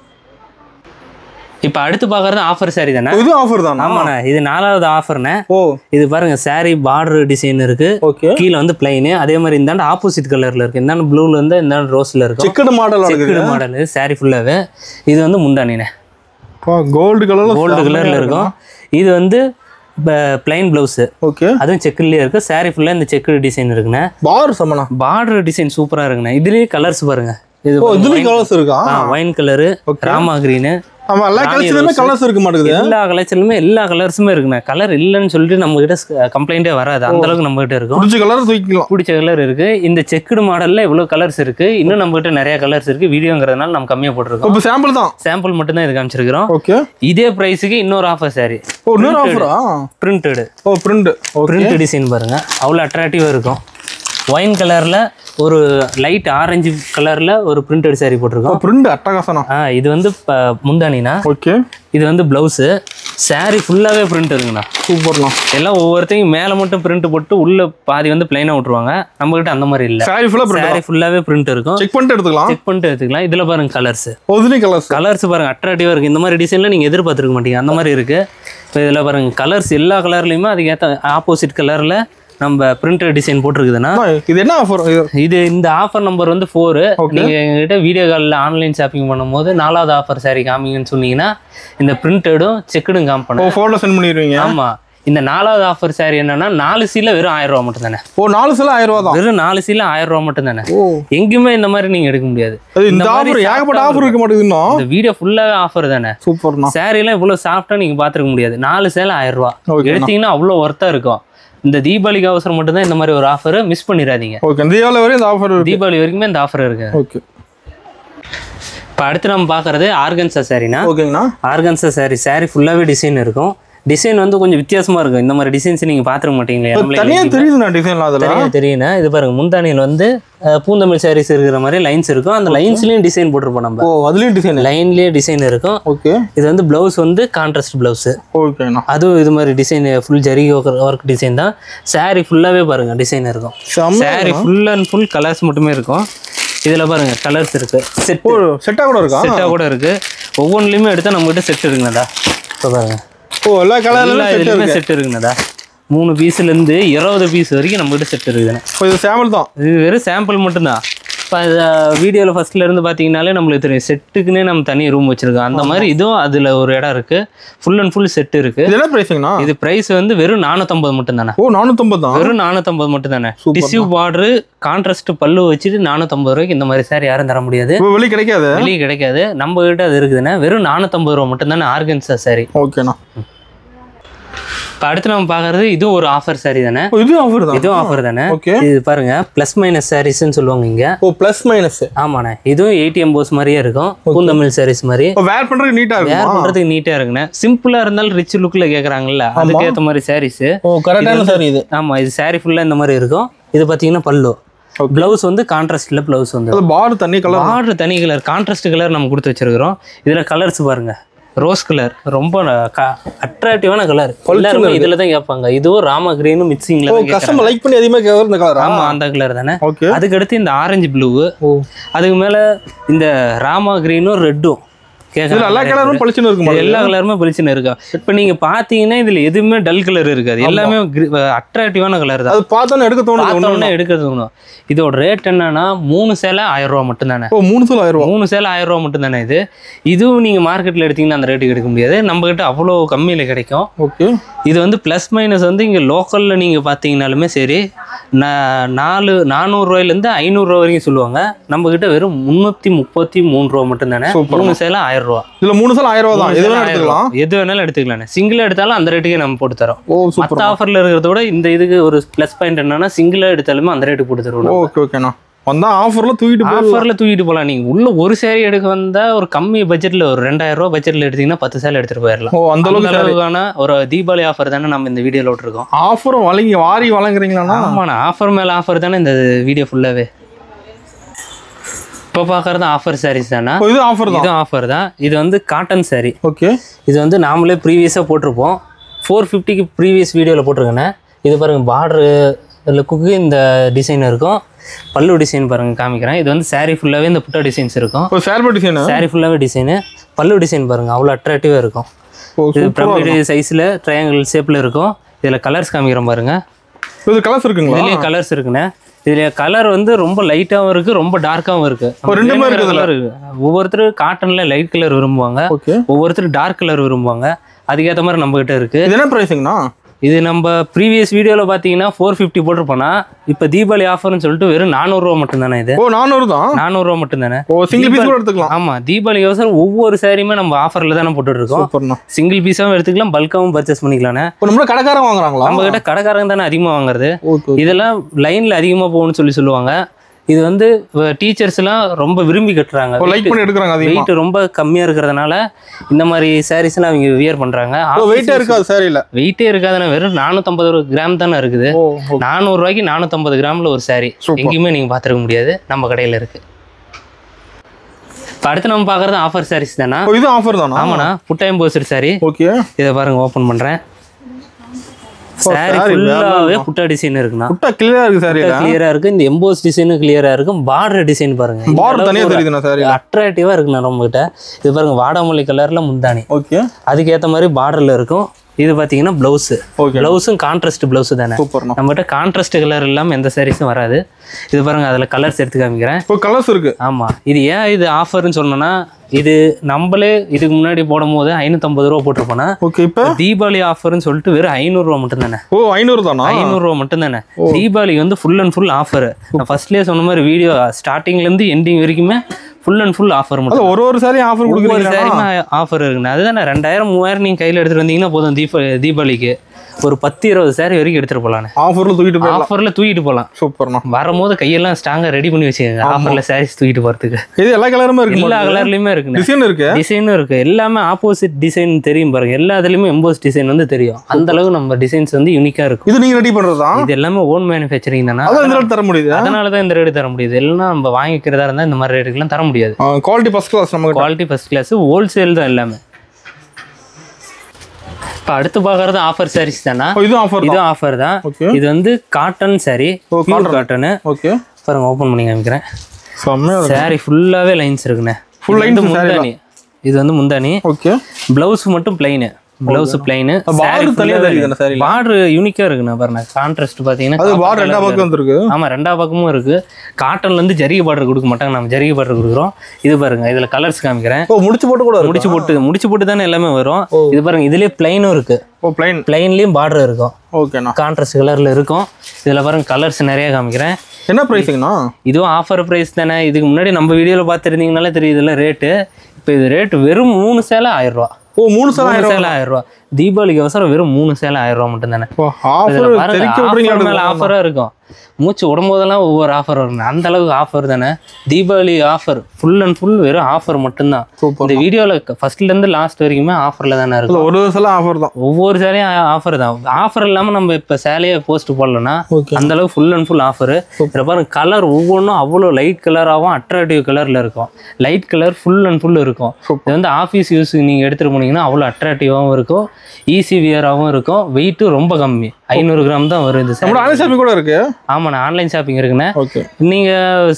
இப்ப அடுத்து பாக்குறது ஆஃபர் சாரி தானே. இது ஆஃபர் தானே? ஆமாண்ணே. இது 4வது ஆஃபர்ண்ணே. ஓ இது பாருங்க சாரி பார்டர் டிசைன் இருக்கு. கீழே வந்து பிளைன். அதே மாதிரி இந்தாண்ட ஆப்போசிட் கலர்ல இருக்கு. இந்தாண்ட ப்ளூல இருந்து இந்தாண்ட ரோஸ்ல இருக்கு. செக்குடு மாடல் சாரி ஃபுல்லாவே. இது வந்து முந்தானிண்ணே. கோல்டு கலர்ல இருக்கும். இது வந்து பிளைன் பிளவுஸ். ஓகே அதுவும் செக்குலயே இருக்கு. சாரி ஃபுல்லா இந்த செக்குடு டிசைன் இருக்குண்ணே. பார்டர் டிசைன் சூப்பரா இருக்குண்ணே. இதுலயே கலர்ஸ் பாருங்க. இதுலயே கலர்ஸ் இருக்கா? Wine colour, Rama green. ஆமா எல்லா கலர்ஸ்லயுமே கலர்ஸ் இருக்க மாட்டேங்குது. எல்லா கலர்ஸ்லயுமே எல்லா கலர்ஸுமே இருக்குண்ணே. கலர் இல்லைன்னு சொல்லிட்டு நம்ம கிட்ட கம்ப்ளைண்டே வராது. அந்த அளவுக்கு நம்ம கிட்ட இருக்கும். பிடிச்ச கலர் தூக்கிக்கலாம். பிடிச்ச கலர் இருக்கு. இந்த செக்குடு மாடல்ல இவ்வளவு கலர்ஸ் இருக்கு. இன்னும் நம்ம கிட்ட நிறைய கலர்ஸ் இருக்கு. வீடியோங்கிறதுனால நம்ம கம்மியா போட்டுருக்கோம். இப்போ சாம்பிள் தான். சாம்பிள் மட்டும் தான் இது காமிச்சிருக்கிறோம். ஓகே இதே பிரைஸுக்கு இன்னொரு ஆஃபர் சாரி. ஓ இன்னொரு ஆஃபரா? பிரிண்டட். ஓ பிரிண்ட். பிரிண்ட் டிசைன் பாருங்க. அவ்வளவு அட்ராக்டிவா இருக்கும். ஒயின் கலர்ல ஒரு லைட் ஆரஞ்சு கலர்ல ஒரு பிரிண்டட் சாரி போட்டிருக்கோம். பிரிண்ட் அட்டகாசனா. இது வந்து முந்தானினா. ஓகே இது வந்து பிளவுஸ். சாரி ஃபுல்லாவே பிரிண்ட் இருக்குண்ணா. சூப்பர்ண்ணா. எல்லாம் ஒவ்வொருத்தையும் மேல மட்டும் பிரிண்ட் போட்டு உள்ள பாதி வந்து பிளைனா விட்டுருவாங்க. நம்ம கிட்ட அந்த மாதிரி இல்ல. சாரி ஃபுல்லாவே பிரிண்ட் இருக்கும். செக் பண்ணிட்டு எடுத்துக்கலாம். இதுல பாருங்க கலர்ஸ். கலர்ஸ் பாருங்க அட்ராக்டிவா இருக்கு. இந்த மாதிரி டிசைன்ல நீங்க எதிர்பார்த்திருக்க மாட்டீங்க. அந்த மாதிரி இருக்கு. இப்போ இதுல பாருங்க கலர்ஸ் எல்லா கலர்லயுமே அதுக்கு ஏத்த ஆப்போசிட் கலர்ல நம்ம பிரிண்டட் டிசைன் போட்டுருக்குதுன்னா இது என்ன ஆஃபர்? இது இந்த ஆஃபர் நம்பர் வந்து 4. நீங்க எங்ககிட்ட வீடியோ காலில் ஆன்லைன் ஷாப்பிங் பண்ணும்போது 4வது ஆஃபர் சாரி காமிங்கன்னு சொன்னீங்கன்னா இந்த பிரிண்டடும் செக்குடும் காமிப்போம். ஃபோட்டோ சென்ட் பண்ணிடுவீங்க. ஆமா. இந்த 4வது ஆஃபர் சாரி என்னன்னா 4 சீல வெறும் 1000 ரூபா மட்டும் தானே. ஓ 4 சீல 1000 ரூபா தான். வெறும் 4 சீல 1000 ரூபா மட்டும் தானே. எங்கேயுமே இந்த மாதிரி நீங்க எடுக்க முடியாது. இந்த ஆஃபர் ஏகப்பட்ட ஆஃபர் இருக்க மாட்டேங்குது. இந்த வீடியோ ஃபுல்லாவே ஆஃபர் தானே. சூப்பர்ண்ணா. சாரி எல்லாம் இவ்வளவு சாஃப்டா நீங்க பாத்துக்க முடியாது. 4 சேல 1000 ரூபா எடுத்தீங்கன்னா அவ்வளவு ஒர்த்தா இருக்கும். இந்த தீபாவளிக்கு அவசரம் மட்டும் தான் இந்த மாதிரி ஒரு ஆஃபர். மிஸ் பண்ணிடாதீங்க. ஓகே தீபாவளி வரைக்கும் இந்த ஆஃபர் இருக்கு. தீபாவளி வரைக்குமே இந்த ஆஃபர் இருக்கு. ஓகே இப்போ அடுத்து நம்ம பார்க்குறது ஆர்கன்சா சாரினா. ஓகேங்கண்ணா. ஆர்கன்சா சாரி ஃபுல்லாகவே டிசைன் இருக்கும். டிசைன் வந்து கொஞ்சம் வித்தியாசமா இருக்கும். இந்த மாதிரி டிசைன்ஸ் நீங்க பாத்துக்க மாட்டீங்களா? தெரியுண்ணா. இது பாருங்க முந்தானியில் வந்து பூந்தமிழ் சாரீஸ் இருக்கிற மாதிரி லைன்ஸ் இருக்கும். அந்த லைன்ஸ்லயும் டிசைன் போட்டிருப்போம் நம்ம. அதுலயும் டிசைன் லைன்லயே டிசைன் இருக்கும். ஓகே இது வந்து பிளவுஸ் வந்து கான்ட்ராஸ்ட் பிளவுஸ். ஓகேண்ணா. அதுவும் இது மாதிரி design full zari work design தான். சாரி ஃபுல்லாவே பாருங்க டிசைன் இருக்கும். Sorry full and full colours மட்டுமே இருக்கும். இதுல பாருங்க கலர்ஸ் இருக்கு. செட்டா கூட இருக்கு. ஒவ்வொன்றுலயுமே எடுத்தா நம்ம கிட்ட செட் இருக்குங்கடா. இப்போ பாருங்க. எல்லா கலர்லயுமே செட் இருக்குங்கடா. 3 பீஸ்ல இருந்து 20 பீஸ் வரைக்கும் நம்ம கிட்ட செட் இருக்குதுண்ணே. இது சாம்பிள் தான். இது வெறும் சாம்பிள் மட்டும்தான். இப்போ வீடியோவில் ஃபர்ஸ்ட்ல இருந்து பார்த்தீங்கன்னாலே நம்மளுக்கு தெரியும் செட்டுக்குன்னே நம்ம தனி ரூம் வச்சிருக்கோம். அந்த மாதிரி இதுவும் அதில் ஒரு இடம் இருக்கு. ஃபுல் அண்ட் ஃபுல் செட் இருக்கு. என்ன பிரைஸ்ங்கண்ணா? இது பிரைஸ் வந்து வெறும் 450 மட்டும் தானே. ஓ 450 தான். வெறும் 450 மட்டும் தானே. டிஷ்யூ பார்டர் கான்ட்ராஸ்ட் பல்லு வச்சுட்டு 450 ரூபாய்க்கு இந்த மாதிரி சாரி யாரும் தர முடியாது. வெளியே கிடைக்காது. நம்ம கிட்ட அது இருக்குதுன்னா வெறும் 450 ரூபா மட்டும் தானே ஆர்கன்சா சாரி. ஓகேண்ணா. இப்போ அடுத்து நம்ம பார்க்கறது இதுவும் ஒரு ஆஃபர் சாரி தானே. இதுவும் ஆஃபர் தானே. இது பாருங்க பிளஸ் மைனஸ் சாரீஸ்ன்னு சொல்லுவாங்க இங்க. ஓ பிளஸ் மைனஸ். ஆமாண்ணே. இதுவும் ATM போஸ் மாதிரியே இருக்கும். பூந்தமிழ் சாரீஸ் மாதிரி. வேர் பண்றதுக்கு நீட்டா இருக்குண்ணே. சிம்பிளா இருந்தாலும் ரிச் லுக்ல கேக்குறாங்கல்ல, அதுக்கு ஏற்ற மாதிரி சாரீஸ். கரெக்டான சாரி இது. ஆமா இது சாரி ஃபுல்லா இந்த மாதிரி இருக்கும். இது பாத்தீங்கன்னா பல்லு. பிளவுஸ் வந்து கான்ட்ராஸ்ட்ல பிளவுஸ் வந்து பார்டர் தனி கலர் கான்ட்ராஸ்ட் கலர் நம்ம கொடுத்து வச்சிருக்கிறோம். இதுல கலர்ஸ் பாருங்க. ரோஸ் கலர் ரொம்ப அட்ராக்டிவான கலர். எல்லாருமே இதுல தான் கேட்பாங்க. இதுவும் ராமா கிரீனும் மிக்சிங்ல கஸ்டமர் லைக் பண்ணி அதிகமா கேக்குற இந்த கலர். ஆமா அந்த கலர் தானே. அதுக்கு அடுத்து இந்த ஆரஞ்சு ப்ளூ. அதுக்கு மேல இந்த ராமா கிரீனும் ரெட்டும் கேட்கலாம். எல்லா கலரும் பளிச்சுன்னு இருக்கும். எல்லா கலருமே பளிச்சுன்னு இருக்கா. இப்போ நீங்கள் பார்த்தீங்கன்னா இதில் எதுவுமே டல் கலர் இருக்காது, எல்லாமே அட்ராக்டிவான கலர் தான். அது பார்த்தோன்னே எடுக்க பார்த்தோன்னே எடுக்க தோணும். இதோட ரேட் என்னன்னா 3 சேலை 1000 ரூபா மட்டும் தானே. 3 சேலை 1000 ரூபா. 3 சேலை 1000 ரூபா மட்டும் தானே. இதுவும் நீங்கள் மார்க்கெட்டில் எடுத்தீங்கன்னா அந்த ரேட்டுக்கு எடுக்க முடியாது, நம்ம கிட்ட அவ்வளோ கம்மியில் கிடைக்கும். ஓகே. இது வந்து ப்ளஸ் மைனஸ் வந்து இங்கே லோக்கலில் நீங்கள் பார்த்தீங்கன்னாலுமே சரி 400 ரூபாயிலேருந்து 500 ரூபா வரைக்கும் சொல்லுவாங்க. நம்ம கிட்ட வெறும் 333 ரூபா மட்டும் தானே. 3 சேலை 1000 ரூபா. இதுல 3 சேலை 1000 ரூபா தான். எது வேணாலும் எடுத்துக்கலாம். எது வேணாலும் எடுத்துக்கலாம். சிங்கிளா எடுத்தாலும் அந்த ரேட்டுக்கே நம்ம போட்டு தரோம். மற்ற ஆஃபர்ல இருக்கிறத விட இந்த இதுக்கு ஒரு ப்ளஸ் பாயிண்ட் என்னன்னா சிங்கிளா எடுத்தாலுமே அந்த ரேட்டு போட்டு தருவோம். ஓகே ஓகேண்ணா. வந்தா ஆஃபர்ல தூக்கிட்டு போகலாம். நீங்க உள்ள ஒரு சேரீ எடுக்க வந்தா ஒரு கம்மி பட்ஜெட்ல ஒரு 2000 ரூபா பட்ஜெட்ல எடுத்தீங்கன்னா 10 சேலை எடுத்துட்டு போயிடலாம். அந்த அளவுக்கான ஒரு தீபாவளி ஆஃபர் தானே நம்ம இந்த வீடியோல விட்டுருக்கோம். ஆஃபரும் வாரி வழங்குறீங்களா? ஆமாண்ணா, ஆஃபர் மேல ஆஃபர் தானே இந்த வீடியோ ஃபுல்லாவே. இப்போ பார்க்குறது ஆஃபர் சாரீஸ் தானே. இது ஆஃபர் தான். இது வந்து காட்டன் சாரீ. ஓகே. இது வந்து நாமளே ப்ரீவியஸாக போட்டிருப்போம். 450க்கு ப்ரீவியஸ் வீடியோவில் போட்டிருக்கேண்ணே. இது பாருங்கள், பார்டரு இதில் குக்கு இந்த டிசைன் இருக்கும். பல்லு டிசைன் பாருங்கள் காமிக்கிறேன். இது வந்து சாரீ ஃபுல்லாகவே இந்த புட்டா டிசைன்ஸ் இருக்கும். சாரீ ஃபுல்லாகவே டிசைனு. பல்லு டிசைன் பாருங்கள், அவ்வளோ அட்ராக்டிவாக இருக்கும். இது பிரமிடு சைஸில் ட்ரையாங்கிள் ஷேப்பில் இருக்கும். இதில் கலர்ஸ் காமிக்கிறோம் பாருங்கள். இது கலர்ஸ் இருக்குங்களா? இதுலேயே கலர்ஸ் இருக்குண்ணே. இதில் கலர் வந்து ரொம்ப லைட்டாகவும் இருக்குது, ரொம்ப டார்க்காகவும் இருக்குது. ஒவ்வொருத்தரும் காட்டனில் லைட் கலர் விரும்புவாங்க, ஒவ்வொருத்தரும் டார்க் கலர் விரும்புவாங்க. அதுக்கேற்ற மாதிரி நம்ம கிட்ட இருக்குது. என்ன ப்ரைஸுங்கண்ணா? இது நம்ம ப்ரீவியஸ் வீடியோவில் பார்த்தீங்கன்னா 450 போட்டிருப்போனா, இப்போ தீபாவளி ஆஃபர்னு சொல்லிட்டு வெறும் 400 ரூபா மட்டும் தானே. இது 400 தான். 400 ரூபா மட்டும் தானே. சிங்கிள் பீஸ் கூட எடுத்துக்கலாம். ஆமாம், தீபாவளி அவசரம் ஒவ்வொரு சாரியுமே நம்ம ஆஃபரில் தானே போட்டுருக்கோம். சிங்கிள் பீஸாகவும் எடுத்துக்கலாம், பல்காகவும் பர்ச்சேஸ் பண்ணிக்கலாண்ணே. நம்ம கடைக்காரங்க வாங்குறாங்களா? நம்ம கிட்ட கடைக்காரங்க தானே அதிகமாக வாங்குறது. இதெல்லாம் லைனில் அதிகமாக போகணும்னு சொல்லுவாங்க. இது வந்து டீச்சர்ஸ்லாம் ரொம்ப விரும்பி கட்டுறாங்க. வெயிட் ரொம்ப கம்மியாக இருக்கிறதுனால இந்த மாதிரி சாரீஸ்லாம் அவங்க வியர் பண்ணுறாங்க. வெயிட்டே இருக்காதுன்னா வெறும் 450 கிராம் தானே இருக்குது. 400 ரூபாய்க்கு 450 கிராமில் ஒரு சாரீ எங்கேயுமே நீங்கள் பார்த்துருக்க முடியாது, நம்ம கடையில் இருக்குது. இப்போ அடுத்து நம்ம பார்க்குறது ஆஃபர் சாரீஸ் தானே. இது ஆஃபர் தானா? ஆமாண்ணா, புட்டா எம்போஸ்டு சாரீ. ஓகே. இதை பாருங்கள், ஓப்பன் பண்ணுறேன். சாரி ஃபுல்லாவே புட்டா டிசைன் இருக்குண்ணா. புட்டா கிளியரா இருக்கு. சாரி கிளியரா இருக்கு. இந்த எம்போஸ் டிசைனும் கிளியரா இருக்கும். பார்டர் டிசைன் பாருங்க, பார்டர் தனியா தெரியுதுண்ணா. சாரி அட்ராக்டிவா இருக்குண்ணா நம்ம கிட்ட. இது பாருங்க, வாடாமல்லி கலர்ல முந்தானி. ஓகே. அதுக்கேற்ற மாதிரி பார்டர்ல இருக்கும். இது பார்த்தீங்கன்னா ப்ளவுஸ். ப்ளவுஸும் கான்ட்ராஸ்ட் ப்ளவுஸ் தானே. நம்மகிட்ட கான்ட்ராஸ்ட் கலர் இல்லாமல் எந்த சாரீஸும் வராது. இது பாருங்க, அதில் கலர்ஸ் எடுத்து காமிக்கிறேன். கலர்ஸ் இருக்கு. ஆமாம். இது ஏன் இது ஆஃபர்னு சொன்னோன்னா, இது நம்மளே இதுக்கு முன்னாடி போடும் போது 550 ரூபா போட்டிருப்போம்னா, இப்போ தீபாவளி ஆஃபர்னு சொல்லிட்டு வெறும் 500 ரூபா மட்டும் தானே. 500 தானா? 500 ரூபா மட்டும் தானே. தீபாவளி வந்து ஃபுல் அண்ட் ஃபுல் ஆஃபர். நான் ஃபர்ஸ்ட்லேயே சொன்ன மாதிரி வீடியோ ஸ்டார்டிங்லேருந்து எண்டிங் வரைக்குமே ஃபுல் அண்ட் ஃபுல் ஆஃபர் மட்டும். ஒரு சாரி ஆஃபர் கொடுக்குறீங்க. ஒரு சாரியுமே ஆஃபர் இருக்குண்ணா. அதுதானே 2000 3000 நீங்கள் கையில் எடுத்துகிட்டு வந்தீங்கன்னா போதும். தீபாவளிக்கு ஒரு 10-20 சாரி வரைக்கும் எடுத்துகிட்டு போகலாண்ணே. ஆஃபரில் தூக்கிட்டு போகலாம். சூப்பர்ண்ணா. வரும்போது கையெல்லாம் ஸ்ட்ராங்காக ரெடி பண்ணி வச்சுக்கோங்க, ஆஃபரில் சாரீஸ் தூக்கிட்டு போகிறதுக்கு. இது எல்லா கலருமே இருக்கு. எல்லா கலர்லையுமே இருக்குண்ணே. டிசைனும் இருக்கு. எல்லாமே ஆப்போசிட் டிசைன் தெரியும் பாருங்க. எல்லா இதுலையுமே எம்போஸ் டிசைன் வந்து தெரியும். அந்த அளவுக்கு நம்ம டிசைன்ஸ் வந்து யூனிக்காக இருக்கும். இது நீங்கள் ரெடி பண்ணுறதா? இது எல்லாமே ஓன் மேனுஃபேக்சரிங் தானே. தர முடியுது. அதனால தான் இந்த ரேட்டு தர முடியுது. எல்லாம் நம்ம வாங்கிக்கிறதா இருந்தால் இந்த மாதிரி ரேட்டுக்கெல்லாம் தர முடியாது. Quality first class. நம்ம குவாலிட்டி ஃபர்ஸ்ட் கிளாஸ். ஹோல்சேல் தான் எல்லாமே. இப்போ அடுத்து பார்க்கறது ஆஃபர் சாரீஸ் தானே. இது ஆஃபர் தான். இது வந்து காட்டன் சாரீ, காட்டனு. ஓகே. பாருங்க, ஓப்பன் பண்ணி காமிக்கிறேன். சாரீ ஃபுல்லாகவே லைன்ஸ் இருக்குண்ணே. ஃபுல் லைன்ஸ் முந்தானி. இது வந்து முந்தானி. ஓகே. ப்ளவுஸ் மட்டும் பிளைனு. Blouse plain. பார்டர் யூனிக்கா இருக்குண்ணா. பாருங்க, கான்ட்ராஸ்ட் பார்த்தீங்கன்னா ஆமாம், 2 பக்கமும் இருக்கு. காட்டன்ல இருந்து ஜரிகை பார்டர் கொடுக்க மாட்டாங்க, நம்ம ஜரிகை பார்டர் கொடுக்குறோம். இது பாருங்க, இதுல கலர்ஸ் காமிக்கிறேன். முடிச்சு போட்டு தானே எல்லாமே வரும். இது பாருங்க, இதுலயே பிளைனும் இருக்கு. பிளைன்லயும் பார்டர் இருக்கும். ஓகேண்ணா. கான்ட்ராஸ்ட் கலர்ல இருக்கும். இதுல பாருங்க, கலர்ஸ் நிறைய காமிக்கிறேன். என்ன பிரைஸ்ங்கண்ணா? இதுவும் ஆஃபர் பிரைஸ் தானே. இதுக்கு முன்னாடி நம்ம வீடியோல பார்த்துருந்தீங்கனாலே தெரியுதுல்ல ரேட்டு. இப்போ இது ரேட்டு வெறும் 3 சேலை 1000 ரூபா. 3 சேலை 1000 ரூபா. தீபாவளிக்கு அவசரம் வெறும் 3 சேலை 1000 ரூபா மட்டும் தானே. ஆஃபரா இருக்கும். மூச்சு உடம்போதெல்லாம் ஒவ்வொரு ஆஃபர் வரும். அந்த அளவுக்கு ஆஃபர் தானே. Deepavali offer full and full வெறும் ஆஃபர் மட்டும்தான். இந்த வீடியோவில் ஃபர்ஸ்ட்லேருந்து லாஸ்ட் வரைக்குமே ஆஃபரில் தானே இருக்கும். ஒரு சேலை ஆஃபர் தான். ஒவ்வொரு சேலையும் ஆஃபர் தான். ஆஃபர் இல்லாமல் நம்ம இப்போ சேலையை போஸ்ட் போடலன்னா அந்த அளவுக்கு ஃபுல் அண்ட் ஃபுல் ஆஃபர். இதில் பாருங்க, கலர் ஒவ்வொன்றும் அவ்வளோ லைட் கலராகவும் அட்ராக்டிவ் கலரில் இருக்கும். Light colour full and full இருக்கும். இது வந்து ஆஃபீஸ் யூஸுக்கு நீங்கள் எடுத்துகிட்டு போனீங்கன்னா அவ்வளோ அட்ராக்டிவாகவும் இருக்கும், ஈஸி வியராகவும் இருக்கும். வெயிட்டும் ரொம்ப கம்மி, 500 கிராம் தான் வரும். இந்த ஆன்லைன் ஷாப்பிங் கூட இருக்கு. ஆமாண்ணா, ஆன்லைன் ஷாப்பிங் இருக்குண்ணே. நீங்கள்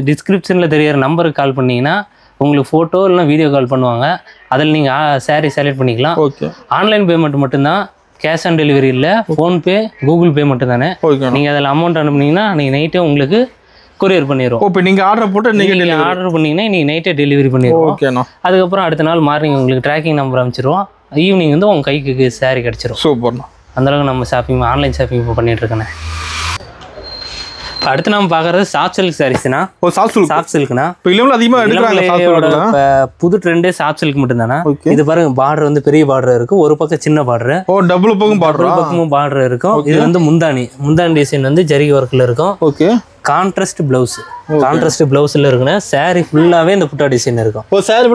டிஸ்கிரிப்ஷனில் தெரியிற நம்பருக்கு கால் பண்ணிங்கன்னா உங்களுக்கு ஃபோட்டோ இல்லைனா வீடியோ கால் பண்ணுவாங்க. அதில் நீங்கள் சாரீ செலக்ட் பண்ணிக்கலாம். ஓகே. ஆன்லைன் பேமெண்ட் மட்டும்தான், கேஷ் ஆன் டெலிவரி இல்லை. ஃபோன்பே, கூகுள் பே மட்டும் தானே. நீங்கள் அதில் அமௌண்ட் அனுப்புனீங்கன்னா நீங்கள் நைட்டே உங்களுக்கு கொரியர் பண்ணிடுவோம். இப்போ நீங்கள் ஆர்டர் போட்டு நீங்கள் ஆர்டர் பண்ணிங்கன்னா நீங்கள் நைட்டே டெலிவரி பண்ணிடுவோம். ஓகேண்ணா. அதுக்கப்புறம் அடுத்த நாள் மார்னிங் உங்களுக்கு ட்ராக்கிங் நம்பர் அனுப்பிச்சிடுவோம். ஈவினிங் வந்து உங்கள் கைக்கு சாரீ கிடச்சிரும். சூப்பர்ண்ணா. அந்தளவுக்கு நம்ம ஷாப்பிங் ஆன்லைன் ஷாப்பிங் இப்போ பண்ணிகிட்ருக்கேண்ணே. அடுத்து நம்ம பார்க்குறது சாஃப்ட் சில்க் சாரீஸ்னா. சாஃப்ட் சில்க்னா இப்போ புது ட்ரெண்டே சாஃப்ட் சில்க் மட்டும் தானே. இது பாருங்க, பார்டர் வந்து பெரிய பார்டர் இருக்கும், ஒரு பக்கம் சின்ன பார்டர், டபுள் பக்கமும் பார்டர் இருக்கும். இது வந்து முந்தானி டிசைன் வந்து ஜரி ஒர்க்கில் இருக்கும். ஓகே. கான்ட்ராஸ்ட் பிளவுஸ்ல இருக்குன்னா சாரி ஃபுல்லாவே இந்த புட்டா டிசைன் இருக்கும். சாரி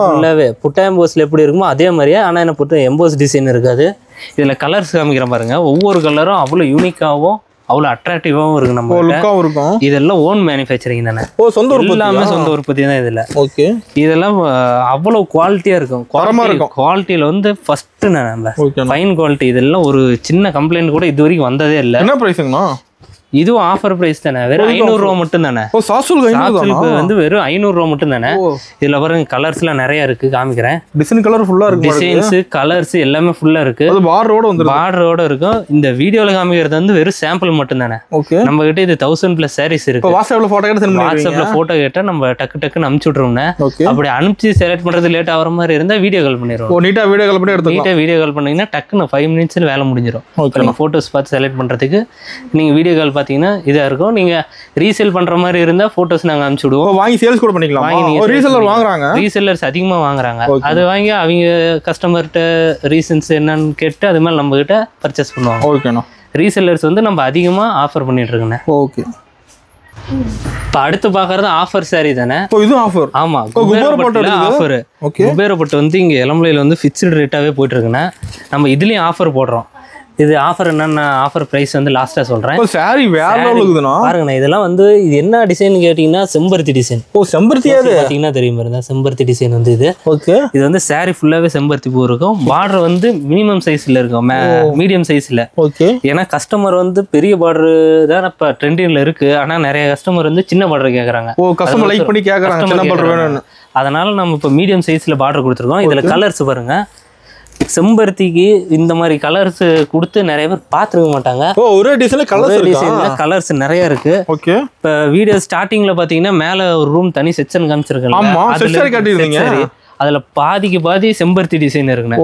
ஃபுல்லாவே புட்டா எம்போஸ்ல எப்படி இருக்குமோ அதே மாதிரியே, ஆனால் என்ன புட்டா எம்போஸ் டிசைன் இருக்காது. இதுல கலர்ஸ் காமிக்கிறேன் பாருங்க. ஒவ்வொரு கலரும் அவ்வளோ யூனிக்காகவும் அவ்வளோ அட்ராக்டிவாகவும் இருக்கு. நம்ம இதெல்லாம் ஓன் மேனுஃபேக்சரிங் தானே. எல்லாமே சொந்த உற்பத்தி தான் இதில். ஓகே. இதெல்லாம் அவ்வளோ குவாலிட்டியா இருக்கும். குவாலிட்டியில வந்து ஃபர்ஸ்ட் நம்ம ஃபைன் குவாலிட்டி. இதெல்லாம் ஒரு சின்ன கம்ப்ளைண்ட் கூட இது வரைக்கும் வந்ததே இல்லை. என்ன பிரைஸ்ங்கண்ணா? இதுவும் ஆஃபர் பிரைஸ் தானே, வெறும் 500 ரூபா மட்டும் தானே. வந்து வெறும் 500 ரூபா மட்டும் தானே. இதுல பாருங்க கலர்ஸ்லாம் நிறைய இருக்கு, காமிக்கிறேன். டிசைன் கலர் ஃபுல்லா இருக்கு, டிசைன்ஸ் கலர்ஸ் எல்லாமே ஃபுல்லா இருக்கு. பார்டரோட இருக்கும். இந்த வீடியோல காமிக்கிறது வந்து வெறும் சாம்பிள் மட்டும் தானே. நம்ம கிட்ட இது 1000+ சாரீஸ் இருக்கு. வாட்ஸ்அப்ல போட்டோ கேட்டா நம்ம டக்குன்னு அனுப்பிச்சு விட்டுருவோம். அப்படி அனுப்பிச்சு செலக்ட் பண்றது லேட் ஆகிற மாதிரி இருந்தா வீடியோ கால் பண்ணிடுவோம். நீட்டா வீடியோ கால் பண்ணீங்கன்னா டக்குன்னு 5 மினிட்ஸ்ல வேலை முடிஞ்சிடும். நம்ம போட்டோஸ் பார்த்து செலக்ட் பண்றதுக்கு நீங்க வீடியோ கால் பாத்தீங்கன்னா இதா இருக்கும். நீங்க ரீசேல் பண்ற மாதிரி இருந்தா போட்டோஸ் நாங்க அனுப்பிச்சு விடுவோம். வாங்கி சேல்ஸ் கூட பண்ணிக்கலாம். ரீசெல்லர்ஸ் அதிகமா வாங்குறாங்க. அது வாங்கி அவங்க கஸ்டமர்கிட்ட ரீசன்ஸ் என்னன்னு கேட்டு அது மாதிரி நம்ம கிட்ட பர்ச்சேஸ் பண்ணுவாங்க. ரீசெல்லர்ஸ் வந்து நம்ம அதிகமா ஆஃபர் பண்ணிட்டு இருக்கோம். ஓகே. இப்போ அடுத்து பாக்குறது ஆஃபர் சாரி தானே. இது ஆஃபர். ஆமா, ஆஃபர். குபேரப்பட்டு வந்து இங்க இளம்பிள்ளையில வந்து ஃபிக்ஸ்டு ரேட்டாவே போயிட்டு இருக்குன்னா நம்ம இதுலயும் ஆஃபர் போடுறோம். இது ஆஃபர் என்னென்ன ஆஃபர் பிரைஸ் வந்து லாஸ்ட்டாக சொல்கிறேன். சாரி வேற இருக்குதுண்ணா பாருங்கண்ணா. இதெல்லாம் வந்து இது என்ன டிசைன் கேட்டிங்கன்னா செம்பருத்தி டிசைன். செம்பருத்தியாவது பார்த்தீங்கன்னா தெரியும் பாருங்க, செம்பருத்தி டிசைன் வந்து இது. ஓகே. இது வந்து சாரி ஃபுல்லாகவே செம்பருத்தி பூ இருக்கும். பார்டர் வந்து மினிமம் சைஸில் இருக்கும், மீடியம் சைஸில். ஓகே. ஏன்னா கஸ்டமர் வந்து பெரிய பார்டர் தான் இப்போ ட்ரெண்டிங்கில் இருக்குது. ஆனால் நிறைய கஸ்டமர் வந்து சின்ன பார்டர் கேட்குறாங்க. கஸ்டமர் லைக் பண்ணி கேட்குறாங்க. அதனால நம்ம இப்போ மீடியம் சைஸில் பார்டர் கொடுத்துருக்கோம். இதில் கலர்ஸ் பாருங்கள். செம்பருத்திக்கு இந்த மாதிரி கலர்ஸ் கொடுத்து நிறைய பேர் பார்த்துருக்க மாட்டாங்க. ஒரே டிசைன்ல கலர்ஸ் நிறைய இருக்கு. ஓகே. இப்போ வீடியோ ஸ்டார்டிங்ல பாத்தீங்கன்னா மேல ஒரு ரூம் தனி செக்ஷன் காமிச்சிருக்கேன். அதுல பாதிக்கு பாதி செம்பருத்தி டிசைன் இருக்குங்க.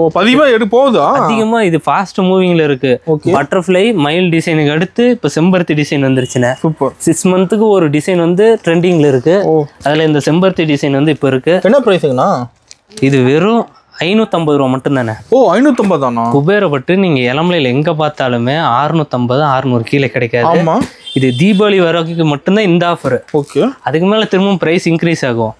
அதிகமா இது ஃபாஸ்ட் மூவிங்ல இருக்கு. பட்டர்ஃப்ளை மயில் டிசைனுக்கு அடுத்து இப்ப செம்பருத்தி டிசைன் வந்துருச்சுன்னா 6 மந்த்துக்கு ஒரு டிசைன் வந்து ட்ரெண்டிங்ல இருக்கு. அதுல இந்த செம்பருத்தி டிசைன் வந்து இப்ப இருக்கு. என்ன பிரைஸ்ங்கண்ணா? இது வெறும் 550 ரூபா மட்டும் தானே. 550 தானா? குபேரப்பட்டு நீங்க இளம்பிள்ளையில எங்க பார்த்தாலுமே 650 600 கீழே கிடைக்காது. இது தீபாவளி வரைக்கும் மட்டும்தான் இந்த ஆஃபர். ஓகே. அதுக்கு மேல திரும்பவும் பிரைஸ் இன்க்ரீஸ் ஆகும்.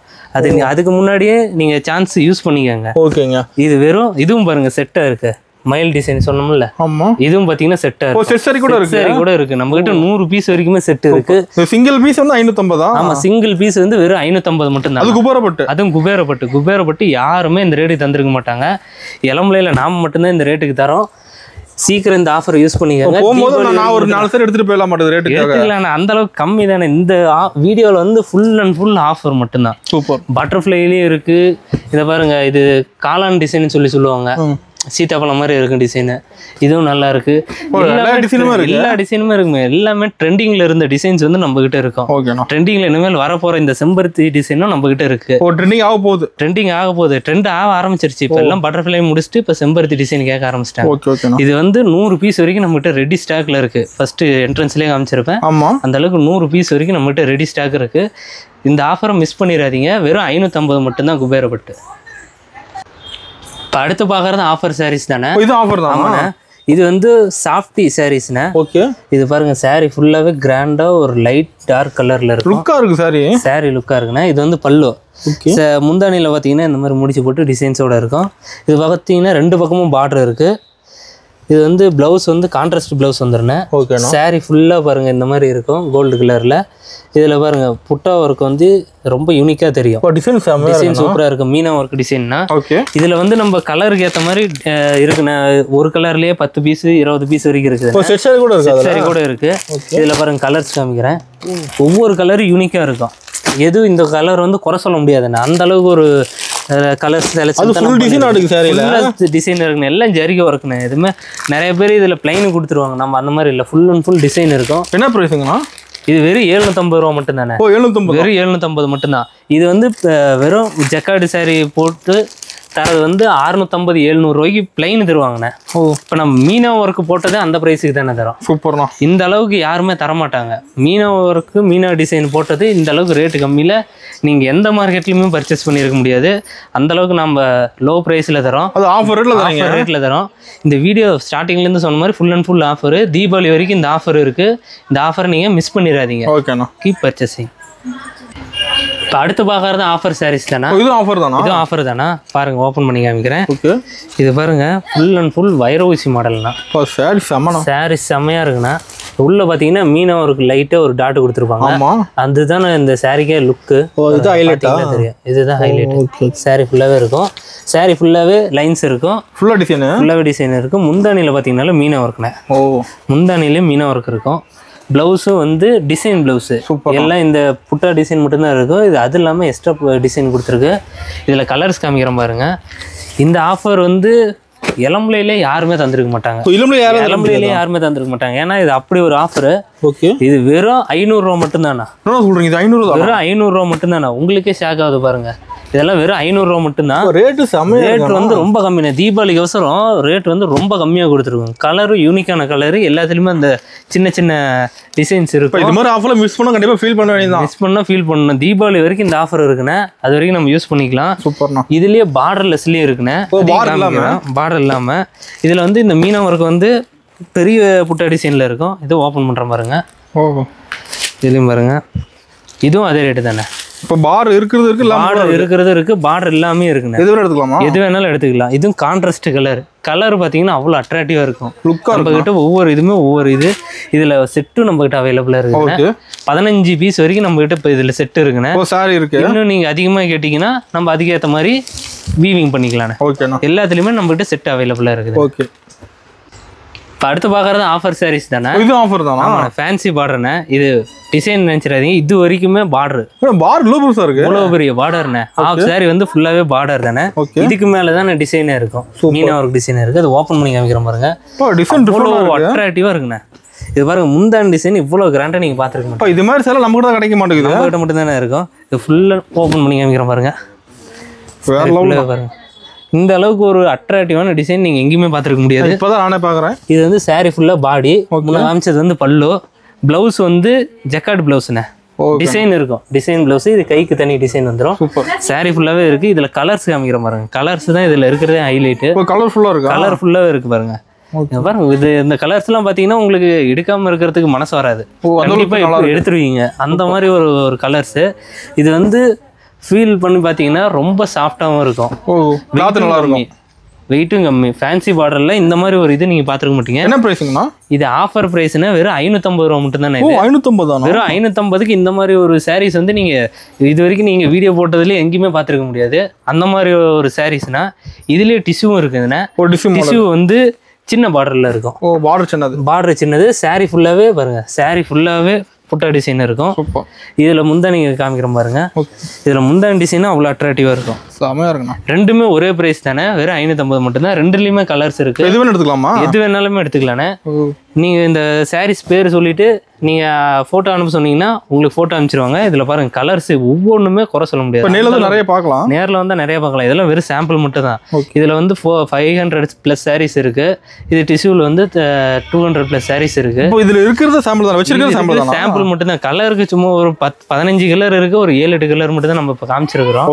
அதுக்கு முன்னாடியே நீங்க சான்ஸ் யூஸ் பண்ணிக்கங்க. ஓகேங்க. இது வெறும் இதுவும் பாருங்க செட்டா இருக்கு. மயில் டிசைன் சொன்னோம்ல. ஆமா. இதுவும் பாத்தீங்கன்னா செட்டா இருக்கு. செட் சாரி கூட இருக்கு. நம்ம கிட்ட 100 பீஸ் வரைக்குமே செட் இருக்கு. சிங்கிள் பீஸ் வந்து 550. ஆமா, சிங்கிள் பீஸ் வந்து வெறும் 550 மட்டும் தான். அதுவும் குபேரப்பட்டு யாருமே இந்த ரேட்டுக்கு தந்திருக்க மாட்டாங்க. இளம்பிள்ளையில நாம மட்டும்தான் இந்த ரேட்டுக்கு தரோம். சீக்கிரம் இந்த ஆஃபர் யூஸ் பண்ணிக்கங்க. நான் ஒரு 4 சாரி எடுத்துட்டு போயிடலாம் மாட்டேன் ரேட்டுக்கு. அந்த அளவுக்கு கம்மி தானே. இந்த வீடியோல வந்து ஃபுல் அண்ட் ஃபுல் ஆஃபர் மட்டும்தான். சூப்பர். பட்டர்ஃப்ளைலயே இருக்கு. இதை பாருங்க, இது காளான் டிசைன் சொல்லுவாங்க. சீத்தாப்பழம் மாதிரி இருக்கும் டிசைனு. இதுவும் நல்லா இருக்கு. எல்லா டிசைனுமே இருக்குமே. எல்லாமே ட்ரெண்டிங்ல இருந்த டிசைன்ஸ் வந்து நம்ம கிட்ட இருக்கும். ட்ரெண்டிங்ல இனிமேல் வரப்போற இந்த செம்பருத்தி டிசைனும் நம்ம கிட்ட இருக்கு. ட்ரெண்டிங் ஆக போகுது. ட்ரெண்ட் ஆக ஆரம்பிச்சிருச்சு. இப்ப எல்லாம் பட்டர்ஃப்ளை முடிச்சுட்டு இப்ப செம்பருத்தி டிசைன் கேட்க ஆரம்பிச்சிட்டாங்க. இது வந்து 100 பீஸ் வரைக்கும் நம்ம கிட்ட ரெடி ஸ்டாக்ல இருக்கு. ஃபர்ஸ்ட் என்ட்ரன்ஸ்லயே காமிச்சிருப்பேன். அந்த அளவுக்கு 100 பீஸ் வரைக்கும் நம்ம கிட்ட ரெடி ஸ்டாக் இருக்கு. இந்த ஆஃபரை மிஸ் பண்ணிடாதீங்க. வெறும் 550 மட்டும்தான் குபேரப்பட்டு. அடுத்து பாக்குறது ஆஃபர் சாரீஸ் தானே. இது ஆஃபர் தான். இது வந்து சாஃப்டி சாரீஸ்னா. ஓகே. இது பாருங்க, சாரி ஃபுல்லாவே கிராண்டா ஒரு லைட் டார்க் கலர்ல இருக்கு. லுக்கா இருக்கு சாரி லுக்கா இருக்குன்னா. இது வந்து பல்லு. முந்தானில பாத்தீங்கன்னா இந்த மாதிரி முடிச்சு போட்டு டிசைன்ஸோட இருக்கும். இது பாத்தீங்கன்னா 2 பக்கமும் பார்டர் இருக்கு. இது வந்து ப்ளவுஸ் வந்து கான்ட்ராஸ்ட் ப்ளவுஸ் வந்துருண்ணே. ஓகேண்ணா. சாரி ஃபுல்லாக பாருங்கள் இந்த மாதிரி இருக்கும் கோல்டு கலரில். இதில் பாருங்கள் புட்டா ஒர்க் வந்து ரொம்ப யூனிக்காக தெரியும். டிசைன் சூப்பராக இருக்கும். மீனா ஒர்க் டிசைன்னா ஓகே. இதில் வந்து நம்ம கலருக்கு ஏற்ற மாதிரி இருக்குண்ணே. ஒரு கலர்லேயே 10 பீஸ் 20 பீஸ் வரைக்கும் இருக்குது. செட் சாரி கூட இருக்கு. சாரி கூட இருக்குது. இதில் பாருங்கள் கலர்ஸ் காமிக்கிறேன். ஒவ்வொரு கலரும் யூனிக்காக இருக்கும். எதுவும் இந்த கலர் வந்து குறை சொல்ல முடியாதுண்ணே. அந்த அளவுக்கு ஒரு கலர்ஸ் டிசைன் இருக்குண்ணே. எல்லாம் ஜரிகை ஒர்க்குண்ணே. எதுவுமே நிறைய பேர் இதில் பிளைனு கொடுத்துருவாங்க. நம்ம அந்த மாதிரி இல்லை, ஃபுல் அண்ட் ஃபுல் டிசைன் இருக்கும். என்ன ப்ரைஸுங்கண்ணா? இது வெறும் 750 ரூபா மட்டும் தானே. வெறும் 750 மட்டும்தான். இது வந்து வெறும் ஜக்கார்டு சாரி போட்டு தரது வந்து 650 700 ரூபாய்க்கு பிளைன் தருவாங்கண்ணே. இப்போ நம்ம மீனா ஒர்க்கு போட்டதே அந்த ப்ரைஸுக்கு தானே தரோம். சூப்பர்ண்ணா. இந்த அளவுக்கு யாருமே தரமாட்டாங்க. மீனா ஒர்க்கு மீனா டிசைன் போட்டது இந்த அளவுக்கு ரேட்டு கம்மியில் நீங்கள் எந்த மார்க்கெட்லையுமே பர்ச்சேஸ் பண்ணியிருக்க முடியாது. அந்த அளவுக்கு நம்ம லோ ப்ரைஸில் தரோம். அது ஆஃபர் ரேட்டில் தரோம். இந்த வீடியோ ஸ்டார்டிங்லேருந்து சொன்ன மாதிரி full and full offer. Deepavali வரைக்கும் இந்த ஆஃபர் இருக்குது. இந்த ஆஃபரை நீங்கள் மிஸ் பண்ணிடாதீங்க. ஓகேண்ணா. Keep purchasing. இப்போ அடுத்து பார்க்கறது ஆஃபர் சாரீஸ் தானே. இது ஆஃபர் தானா? இது ஆஃபர் தானா? பாருங்க, ஓப்பன் பண்ணி காமிக்கிறேன். ஓகே. இது பாருங்க, ஃபுல் அண்ட் ஃபுல் வைர ஊசி மாடல்னா. சாரி செம்மனா. சாரி செம்மையா இருக்குண்ணா. உள்ள பாத்தீங்கன்னா மீனா ஒரு லைட்டா ஒரு டாட் கொடுத்துருப்பாங்க. ஆமா, அதுதான் இந்த சாரிக்கே லுக்கு. இது ஹைலைட்டா தெரியும். இதுதான் ஹைலைட். சாரி ஃபுல்லாவே இருக்கும். சாரி ஃபுல்லாவே லைன்ஸ் இருக்கும். ஃபுல்லாவே டிசைன் இருக்கும். முந்தானியில பாத்தீங்கன்னா மீனா ஒர்க்னே. முந்தானியில மீனா ஒர்க் இருக்கும். ப்ளவுஸும் வந்து டிசைன் ப்ளவுஸு எல்லாம் இந்த புட்டா டிசைன் மட்டும்தான் இருக்கும். இது அது இல்லாமல் எக்ஸ்ட்ரா டிசைன் கொடுத்துருக்கு. இதில் கலர்ஸ் காமிக்கிறேன் பாருங்கள். இந்த ஆஃபர் வந்து இளம்பிள்ளையிலே யாருமே தந்திருக்க மாட்டாங்க. இளம்பிள்ளையிலே யாருமே தந்திருக்க மாட்டாங்க. ஏன்னா இது அப்படி ஒரு ஆஃபர். ஓகே. இது வெறும் 500 ரூபா மட்டும்தானா? சொல்றீங்க 500 வெறும் 500 ரூபா மட்டும்தானா? உங்களுக்கே ஷாக் ஆகுது பாருங்க. இதெல்லாம் வெறும் 500 ரூபா மட்டும்தான். ரேட் வந்து ரொம்ப கம்மிண்ணே. தீபாவளிக்கு அவசரம் ரேட் வந்து ரொம்ப கம்மியாக கொடுத்துருக்கோம். கலரும் யூனிக்கான கலரு. எல்லாத்துலேயுமே அந்த சின்ன சின்ன டிசைன்ஸ் இருக்கும். இது மாதிரி ஆஃபரில் மிஸ் பண்ணால் கண்டிப்பாக ஃபீல் பண்ண வேண்டியது. மிஸ் பண்ணால் ஃபீல் பண்ணணும். தீபாவளி வரைக்கும் இந்த ஆஃபர் இருக்குண்ணே. அது வரைக்கும் நம்ம யூஸ் பண்ணிக்கலாம். சூப்பர்ண்ணா. இதுலேயே பார்டர்லெஸ்லேயே இருக்குண்ணே. பார்டர் இல்லாமல் இதில் வந்து இந்த மீனா ஒர்க் வந்து பெரிய புட்டா டிசைனில் இருக்கும். இது ஓப்பன் பண்ணுற பாருங்க. இதுலேயும் பாருங்க. இதுவும் அதே ரேட்டு தானே. இப்போ பார் இருக்கிறது இருக்கு, பார்டர் எல்லாமே இருக்குண்ணே. எது வேணாலும் எடுத்துக்கலாமா? எது வேணாலும் எடுத்துக்கலாம். இதுவும் கான்ட்ராஸ்ட் கலர் பார்த்தீங்கன்னா அவ்வளோ அட்ராக்டிவாக இருக்கும். நம்மகிட்ட ஒவ்வொரு இதுவுமே ஒவ்வொரு இது. இதில் செட்டும் நம்மகிட்ட அவைலபிளாக இருக்குங்க. 15 பீஸ் வரைக்கும் நம்மகிட்ட இப்போ இதில் செட்டு இருக்குண்ணே. சாரி இருக்கு. இன்னும் நீங்கள் அதிகமாக கேட்டிங்கன்னா நம்ம அதுக்கேற்ற மாதிரி வீவிங் பண்ணிக்கலாண்ணே. ஓகேண்ணா. எல்லாத்துலேயுமே நம்மகிட்ட செட் அவைலபிளாக இருக்குது. ஓகே. இப்போ அடுத்து பார்க்குறது ஆஃபர் சாரீஸ் தானே. இது ஆஃபர் தானா? ஆமாம், ஃபேன்சி பார்டர்ண்ணே. இது டிசைன் நினச்சிடாதீங்க. இது வரைக்குமே பார்டர் இருக்கு. இவ்வளோ பெரிய பார்டர்ண்ணே. ஆஃப் சாரி வந்து ஃபுல்லாகவே பார்டர் தானே. இதுக்கு மேலே தான் டிசைனே இருக்கும். மீனா ஒர்க் டிசைன் இருக்குது. அது ஓப்பன் பண்ணி காமிக்கிறேன் பாருங்க. அட்ராக்டிவாக இருக்குண்ணே. இது பாருங்க, முந்தான டிசைன் இவ்வளோ கிராண்டாக நீங்கள் பார்த்துருக்கணும். இது மாதிரி சார் நமக்கு தான் கிடைக்க மாட்டேங்குது. நம்மகிட்ட மட்டும் தானே இருக்கும். இது ஃபுல்லாக ஓப்பன் பண்ணி காமிக்கிறேன் பாருங்க. பாருங்க, இந்த அளவுக்கு ஒரு அட்ராக்டிவான டிசைன் நீங்கள் எங்கேயுமே பார்த்துருக்க முடியாது. இப்போதான் நானே பார்க்குறேன். இது வந்து சாரி ஃபுல்லாக பாடி. காமிச்சது வந்து பல்லு. ப்ளவுஸ் வந்து ஜக்கார்டு ப்ளவுஸ்ண்ணே. டிசைன் இருக்கும். Design blouse. இது கைக்கு தனி டிசைன் வந்துடும். சாரி ஃபுல்லாகவே இருக்குது. இதில் கலர்ஸ் காமிக்கிற பாருங்க. கலர்ஸ் தான் இதில் இருக்கிறதே ஹைலைட்டு. கலர்ஃபுல்லாகவே இருக்குது பாருங்க. பாருங்க, இது இந்த கலர்ஸ்லாம் பார்த்தீங்கன்னா உங்களுக்கு எடுக்காமல் இருக்கிறதுக்கு மனசு வராது. கண்டிப்பாக எடுத்துருவீங்க. அந்த மாதிரி ஒரு கலர்ஸு. இது வந்து ஃபீல் பண்ணி பார்த்தீங்கன்னா ரொம்ப சாஃப்டாகவும் இருக்கும். நல்லா இருக்கும். வெயிட்டும் கம்மி. ஃபேன்சி பார்டரில் இந்த மாதிரி ஒரு இது நீங்கள் பார்த்துருக்க மாட்டீங்க. என்ன ப்ரைஸுங்கண்ணா? இது ஆஃபர் ப்ரைஸ்னா வெறும் 550 ரூபா மட்டும் தானே. 550 வெறும் 550க்கு இந்த மாதிரி ஒரு சாரீஸ் வந்து நீங்கள் இது வரைக்கும் நீங்கள் வீடியோ போட்டதுலேயே எங்கேயுமே பார்த்துருக்க முடியாது. அந்த மாதிரி ஒரு சாரீஸ்னா இதுலேயே டிஷ்யூவும் இருக்குதுண்ணே. டிஷ்யூ வந்து சின்ன பார்டரில் இருக்கும். பார்டர் சின்னது. சாரீ ஃபுல்லாகவே பாருங்க. சாரீ ஃபுல்லாகவே புட்டா டிசைன் இருக்கும். இதில் முந்தானி காமிக்கிறோம் பாருங்க. இதில் முந்தானி டிசைனும் அவ்வளோ அட்ராக்டிவாக இருக்கும். ரெண்டுமே ஒரே பிரைஸ் தானே. வெறும் 550 மட்டும்தான். ரெண்டுலேயுமே கலர்ஸ் இருக்கு. எது வேணாலுமே எடுத்துக்கலானே. நீங்கள் இந்த சாரீஸ் பேர் சொல்லிட்டு நீங்கள் ஃபோட்டோ அனுப்ப சொன்னீங்கன்னா உங்களுக்கு ஃபோட்டோ அனுப்பிச்சிருவாங்க. இதில் பாருங்கள், கலர்ஸ் ஒவ்வொன்றுமே குறை சொல்ல முடியாது. நிறைய பார்க்கலாம். நேரில் வந்தால் நிறைய பார்க்கலாம். இதெல்லாம் வெறும் சாம்பிள் மட்டும் தான். இதில் வந்து 500+ சாரீஸ் இருக்குது. இது டிஷ்யூவில் வந்து 200+ சாரீஸ் இருக்குது. இதில் இருக்கிறது சாம்பிள் தான். வச்சிருக்கிறது சாம்பிள் மட்டும் தான். கலருக்கு சும்மா ஒரு 15 கலர் இருக்குது. ஒரு 7-8 கலர் மட்டும் தான் நம்ம இப்போ காமிச்சிருக்கிறோம்.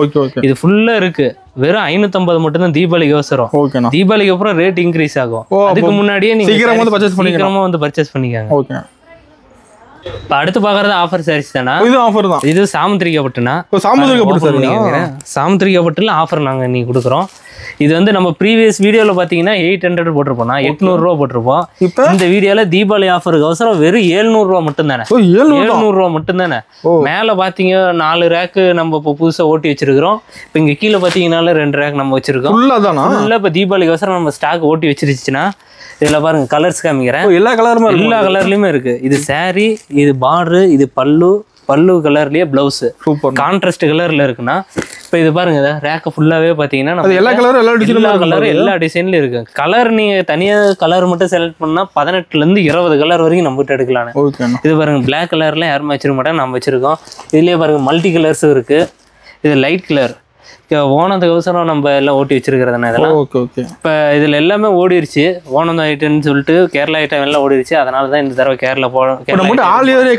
இது ஃபுல்லாக இருக்குது. வெறும் 550 மட்டும் தான். தீபாவளிக்கு அவசரம். தீபாவளிக்கு அப்புறம் ரேட் இன்க்ரீஸ் ஆகும். அதுக்கு முன்னாடியே நீங்கள் சீக்கிரமா வந்து பர்ச்சேஸ் பண்ணிக்காங்க. இப்போ அடுத்து பார்க்குறது ஆஃபர் சாரீஸ் தானா? இது ஆஃபர் தான். இது சாமுத்திரிகா பட்டுனா. சாமுத்திரிகா பட்டு சாரி. சாமுத்திரிகா பட்டுல ஆஃபர் நாங்கள் இன்னைக்கு கொடுக்குறோம். இது வந்து நம்ம ப்ரீவியஸ் வீடியோவில் பார்த்தீங்கன்னா 800 போட்டிருப்போம், 800 போட்டிருப்போம். இந்த வீடியோவில் தீபாவளி ஆஃபருக்கு அவசரம் வெறும் 700 மட்டும்தானே. 700 மட்டும்தானே. மேலே பார்த்தீங்க 4 ரேக்கு நம்ம இப்போ புதுசாக ஓட்டி வச்சிருக்கிறோம். இப்போ இங்கே கீழே பார்த்தீங்கன்னால 2 ரேக் நம்ம வச்சிருக்கோம். இல்லை இப்போ தீபாவளிக்கு அவசரம் நம்ம ஸ்டாக் ஓட்டி வச்சிருச்சுன்னா இதில் பாருங்க கலர்ஸ் காமிக்கிறேன். எல்லா கலர்லையுமே இருக்கு. இது சாரி, இது பார்டரு, இது பல்லு கலர்லயே பிளவுஸ் கான்ட்ராஸ்ட் கலர்ல இருக்குன்னா இப்போ இது பாருங்க ரேக்க ஃபுல்லாவே பாத்தீங்கன்னா எல்லா கலரும் எல்லா டிசைன்லயும் இருக்கு. கலர் நீங்க தனியா கலர் மட்டும் செலக்ட் பண்ணா 18ல இருந்து 20 கலர் வரைக்கும் நம்ம கிட்ட எடுக்கலாம். இது பாருங்க பிளாக் கலர்ல யாருமே வச்சிருக்க மாட்டாங்க, நம்ம வச்சிருக்கோம். இதுலயே பாருங்க மல்டி கலர்ஸும் இருக்கு. இது லைட் கலர் ஓணத்துக்கு அவசரம் நம்ம எல்லாம் ஓட்டி வச்சிருக்கிறதுனா இதெல்லாம். இப்போ இதில் எல்லாமே ஓடிடுச்சு. ஓணம் ஐட்டம்னு சொல்லிட்டு கேரளா ஐட்டம் எல்லாம் ஓடிடுச்சு. அதனால தான் இந்த தடவை கேரளா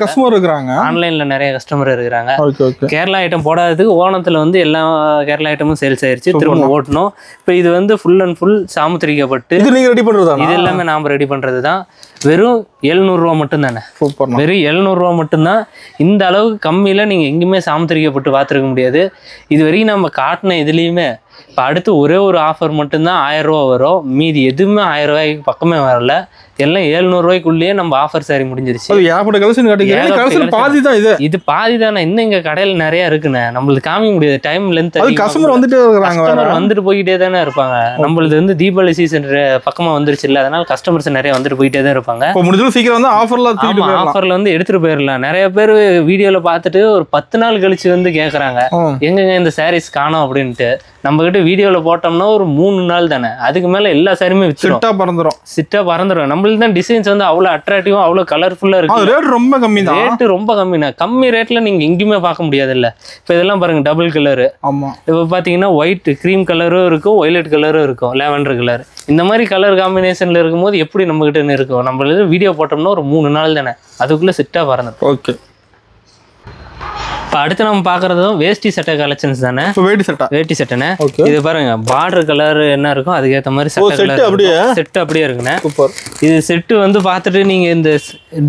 கஸ்டமர் இருக்கிறாங்க, ஆன்லைனில் நிறைய கஸ்டமர் இருக்கிறாங்க. கேரளா ஐட்டம் போடாததுக்கு ஓணத்தில் வந்து எல்லா கேரளா ஐட்டமும் சேல்ஸ் ஆயிடுச்சு. திரும்ப ஓட்டணும். இப்போ இது வந்து ஃபுல் அண்ட் ஃபுல் சாமுத்திரிகா பட்டு. இது எல்லாமே நாம் ரெடி பண்ணுறது தான். வெறும் 700 மட்டும்தானே. வெறும் 700 மட்டும்தான். இந்த அளவுக்கு கம்மியில் நீங்கள் எங்கேயுமே சாமுத்திரிகா பட்டு பார்த்துருக்க முடியாது. இது வரைக்கும் நம்ம காட்டின இதுலேயுமே இப்போ அடுத்து ஒரே ஒரு ஆஃபர் மட்டும்தான் 1000 ரூபா வரும். மீதி எதுவுமே 1000 ரூபாய்க்கு பக்கமே வரல. எல்லாம் 700 ரூபாய்க்குள்ளேயே நம்ம ஆஃபர் சாரி முடிஞ்சிருச்சு. இது பாதி தானே. இன்னும் இங்க கடையில் நிறைய இருக்குண்ணே, நம்மளுக்கு காமிக்க முடியாது. டைம் லென்த் கஸ்டமர் வந்துட்டு போய்கிட்டே தானே இருப்பாங்க. நம்மளுது வந்து தீபாவளி சீசன் பக்கமா வந்துருச்சு இல்ல, அதனால கஸ்டமர்ஸ் நிறைய வந்துட்டு போயிட்டே தான் இருப்பாங்க. சீக்கிரம் வந்து ஆஃபர்ல வந்து எடுத்துட்டு போயிடலாம். நிறைய பேர் வீடியோல பார்த்துட்டு ஒரு 10 நாள் கழிச்சு வந்து கேக்குறாங்க எங்கங்க இந்த சாரீஸ் காணோம் அப்படின்ட்டு. நம்ம கிட்ட வீடியோல போட்டோம்னா ஒரு 3 நாள் தானே, அதுக்கு மேல எல்லா சாரியுமே சிட்டா பறந்துடும். நம்மளுக்கு தான் டிசைன்ஸ் வந்து அவ்வளவு அட்ராக்டிவா அவ்வளவு கலர்ஃபுல்லா இருக்கு. ரேட் ரொம்ப கம்மி தான். ரேட் ரொம்ப கம்மினா, கம்மி ரேட்ல நீங்க எங்கேயுமே பார்க்க முடியாது இல்ல. இப்போ இதெல்லாம் பாருங்க டபுள் கலரு. இப்போ பாத்தீங்கன்னா ஒயிட் கிரீம் கலரும் இருக்கும், ஒய்லட் கலரும் இருக்கும், லாவெண்டர் கலர். இந்த மாதிரி கலர் காம்பினேஷன்ல இருக்கும்போது எப்படி நம்ம கிட்ட இருக்கும். நம்மளுக்கு வீடியோ போட்டோம்னா ஒரு 3 நாள் தானே, அதுக்குள்ள சிட்டா பறந்துடும். ஓகே. இப்போ அடுத்து நம்ம பார்க்குறதும் வேஷ்டி சட்டை கலெக்ஷன்ஸ் தானே. வேட்டி சட்டைண்ணே. இது பாருங்க பார்டர் கலர் என்ன இருக்கும் அதுக்கேற்ற மாதிரி செட்டு அப்படியே இருக்குண்ணே. இது செட்டு வந்து பார்த்துட்டு நீங்கள் இந்த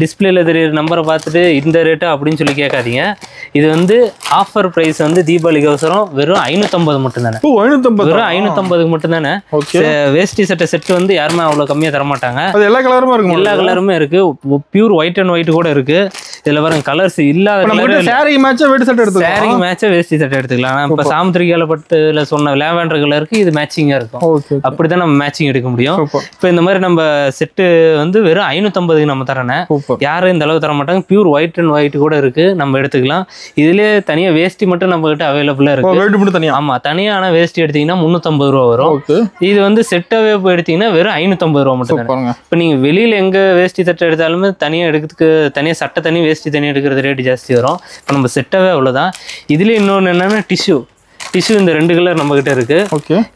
டிஸ்பிளேல தெரியுற நம்பரை பார்த்துட்டு இந்த ரேட்டு அப்படின்னு சொல்லி கேட்காதீங்க. இது வந்து ஆஃபர் ப்ரைஸ் வந்து தீபாவளிக்கு அவசரம் வெறும் 550 மட்டும்தானே. வெறும் 550 மட்டும்தானே. வேஷ்டி சட்டை செட்டு வந்து யாருமே அவ்வளோ கம்மியாக தரமாட்டாங்க. எல்லா கலருமே இருக்கு. பியூர் ஒயிட் அண்ட் ஒயிட் கூட இருக்கு. இதுல பாருங்க கலர்ஸ் இல்லாத சாரி மேட்சா வேஷ்டி சட்டை எடுத்துக்கலாம். இப்ப சாமுத்திரிகால பட்டுல சொன்ன லாவெண்டர் கலருக்கு இது மேட்சிங்கா இருக்கும். அப்படிதான் நம்ம மேட்சிங் எடுக்க முடியும். இப்ப இந்த மாதிரி நம்ம செட்டு வந்து வெறும் 550 நம்ம தரேன். யாரும் இந்த அளவு தர மாட்டாங்க. பியூர் ஒயிட் அண்ட் ஒயிட் கூட இருக்கு, நம்ம எடுத்துக்கலாம். இதுலயே தனியா வேஷ்டி மட்டும் நம்ம கிட்ட அவைலபிளா இருக்கு. ஆமா, தனியான வேஷ்டி எடுத்தீங்கன்னா 350 ரூபா வரும். இது வந்து செட்டாவே எடுத்தீங்கன்னா வெறும் 550 ரூபா மட்டும். இப்ப நீங்க வெளியில எங்க வேஷ்டி சட்டை எடுத்தாலுமே தனியா எடுக்கிறதுக்கு தனியா சட்டை தனி வேஷ்டி தனி எடுக்கிறது ரேட் ஜாஸ்தி வரும். இப்போ நம்ம செட்டாவே அவ்வளோதான். இதுல இன்னொன்று என்னன்னா டிஷ்யூ இந்த 2 கலர் நம்ம கிட்ட இருக்கு.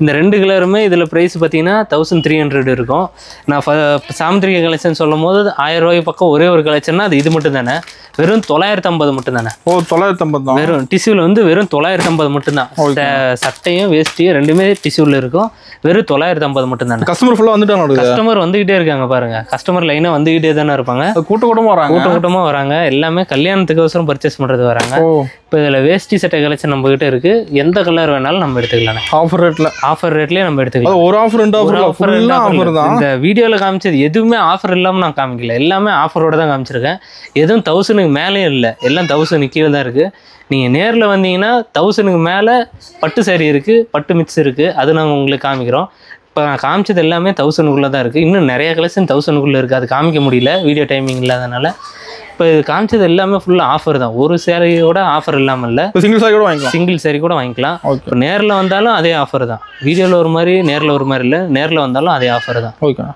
இந்த 2 கலருமே இதுல பிரைஸ் பாத்தீங்கன்னா 1300 இருக்கும். நான் சாமுத்திரிகா கலெக்ஷன் சொல்லும் போது 1000 ரூபாய்க்கு பக்கம் ஒரே ஒரு கலெக்ஷன்னா அது இது மட்டும் தானே. வெறும் 950 மட்டும் தானே. 950 வெறும் டிஷ்யூல வந்து வெறும் 950 மட்டும் தான். சட்டையும் வேஷ்டியும் ரெண்டுமே டிஷ்யூல இருக்கும். வெறும் 950 மட்டும் தானே. கஸ்டமர் வந்துகிட்டே இருக்காங்க பாருங்க. கஸ்டமர் லைனா வந்துகிட்டே தானே இருப்பாங்க. கூட்டமா வராங்க. எல்லாமே கல்யாணத்துக்கு அவசரம் பர்ச்சேஸ் பண்றது வராங்க. இப்போ இதுல வேஷ்டி சட்டை கலெக்ஷன் நம்ம கிட்ட இருக்கு. எந்த கலர் வேணாலும் நம்ம எடுத்துக்கலாம். ஆஃபர் ரேட்லயே நம்ம எடுத்துக்கலாம். ஒரு ஆஃபர் இந்த வீடியோல காமிச்சது எதுவுமே ஆஃபர் இல்லாம நான் காமிக்கல. எல்லாமே ஆஃபரோட தான் காமிச்சிருக்கேன். எதுவும் 1000க்கு மேலேயும் இல்லை, எல்லாம் 1000 கீழே தான் இருக்கு. நீங்கள் நேரில் வந்தீங்கன்னா 1000க்கு மேலே பட்டு சாரி இருக்குது, பட்டு மிக்ஸ் இருக்குது. அது நாங்கள் உங்களுக்கு காமிக்கிறோம். இப்போ நான் காமிச்சது எல்லாமே 1000க்குள்ளே தான் இருக்குது. இன்னும் நிறைய கலெக்ஷன் 1000க்குள்ளே இருக்குது. அது காமிக்க முடியல வீடியோ டைமிங் இல்லாதனால. இப்போ இது காமிச்சது எல்லாமே ஃபுல்லாக ஆஃபர் தான். ஒரு சேரீயோட ஆஃபர் இல்லாமல் இல்லை. சிங்கிள் சாரி கூட வாங்கிக்கலாம். இப்போ நேரில் வந்தாலும் அதே ஆஃபர் தான். வீடியோவில் ஒரு மாதிரி நேரில் ஒரு மாதிரி இல்லை. நேரில் வந்தாலும் அதே ஆஃபர் தான். ஓகே.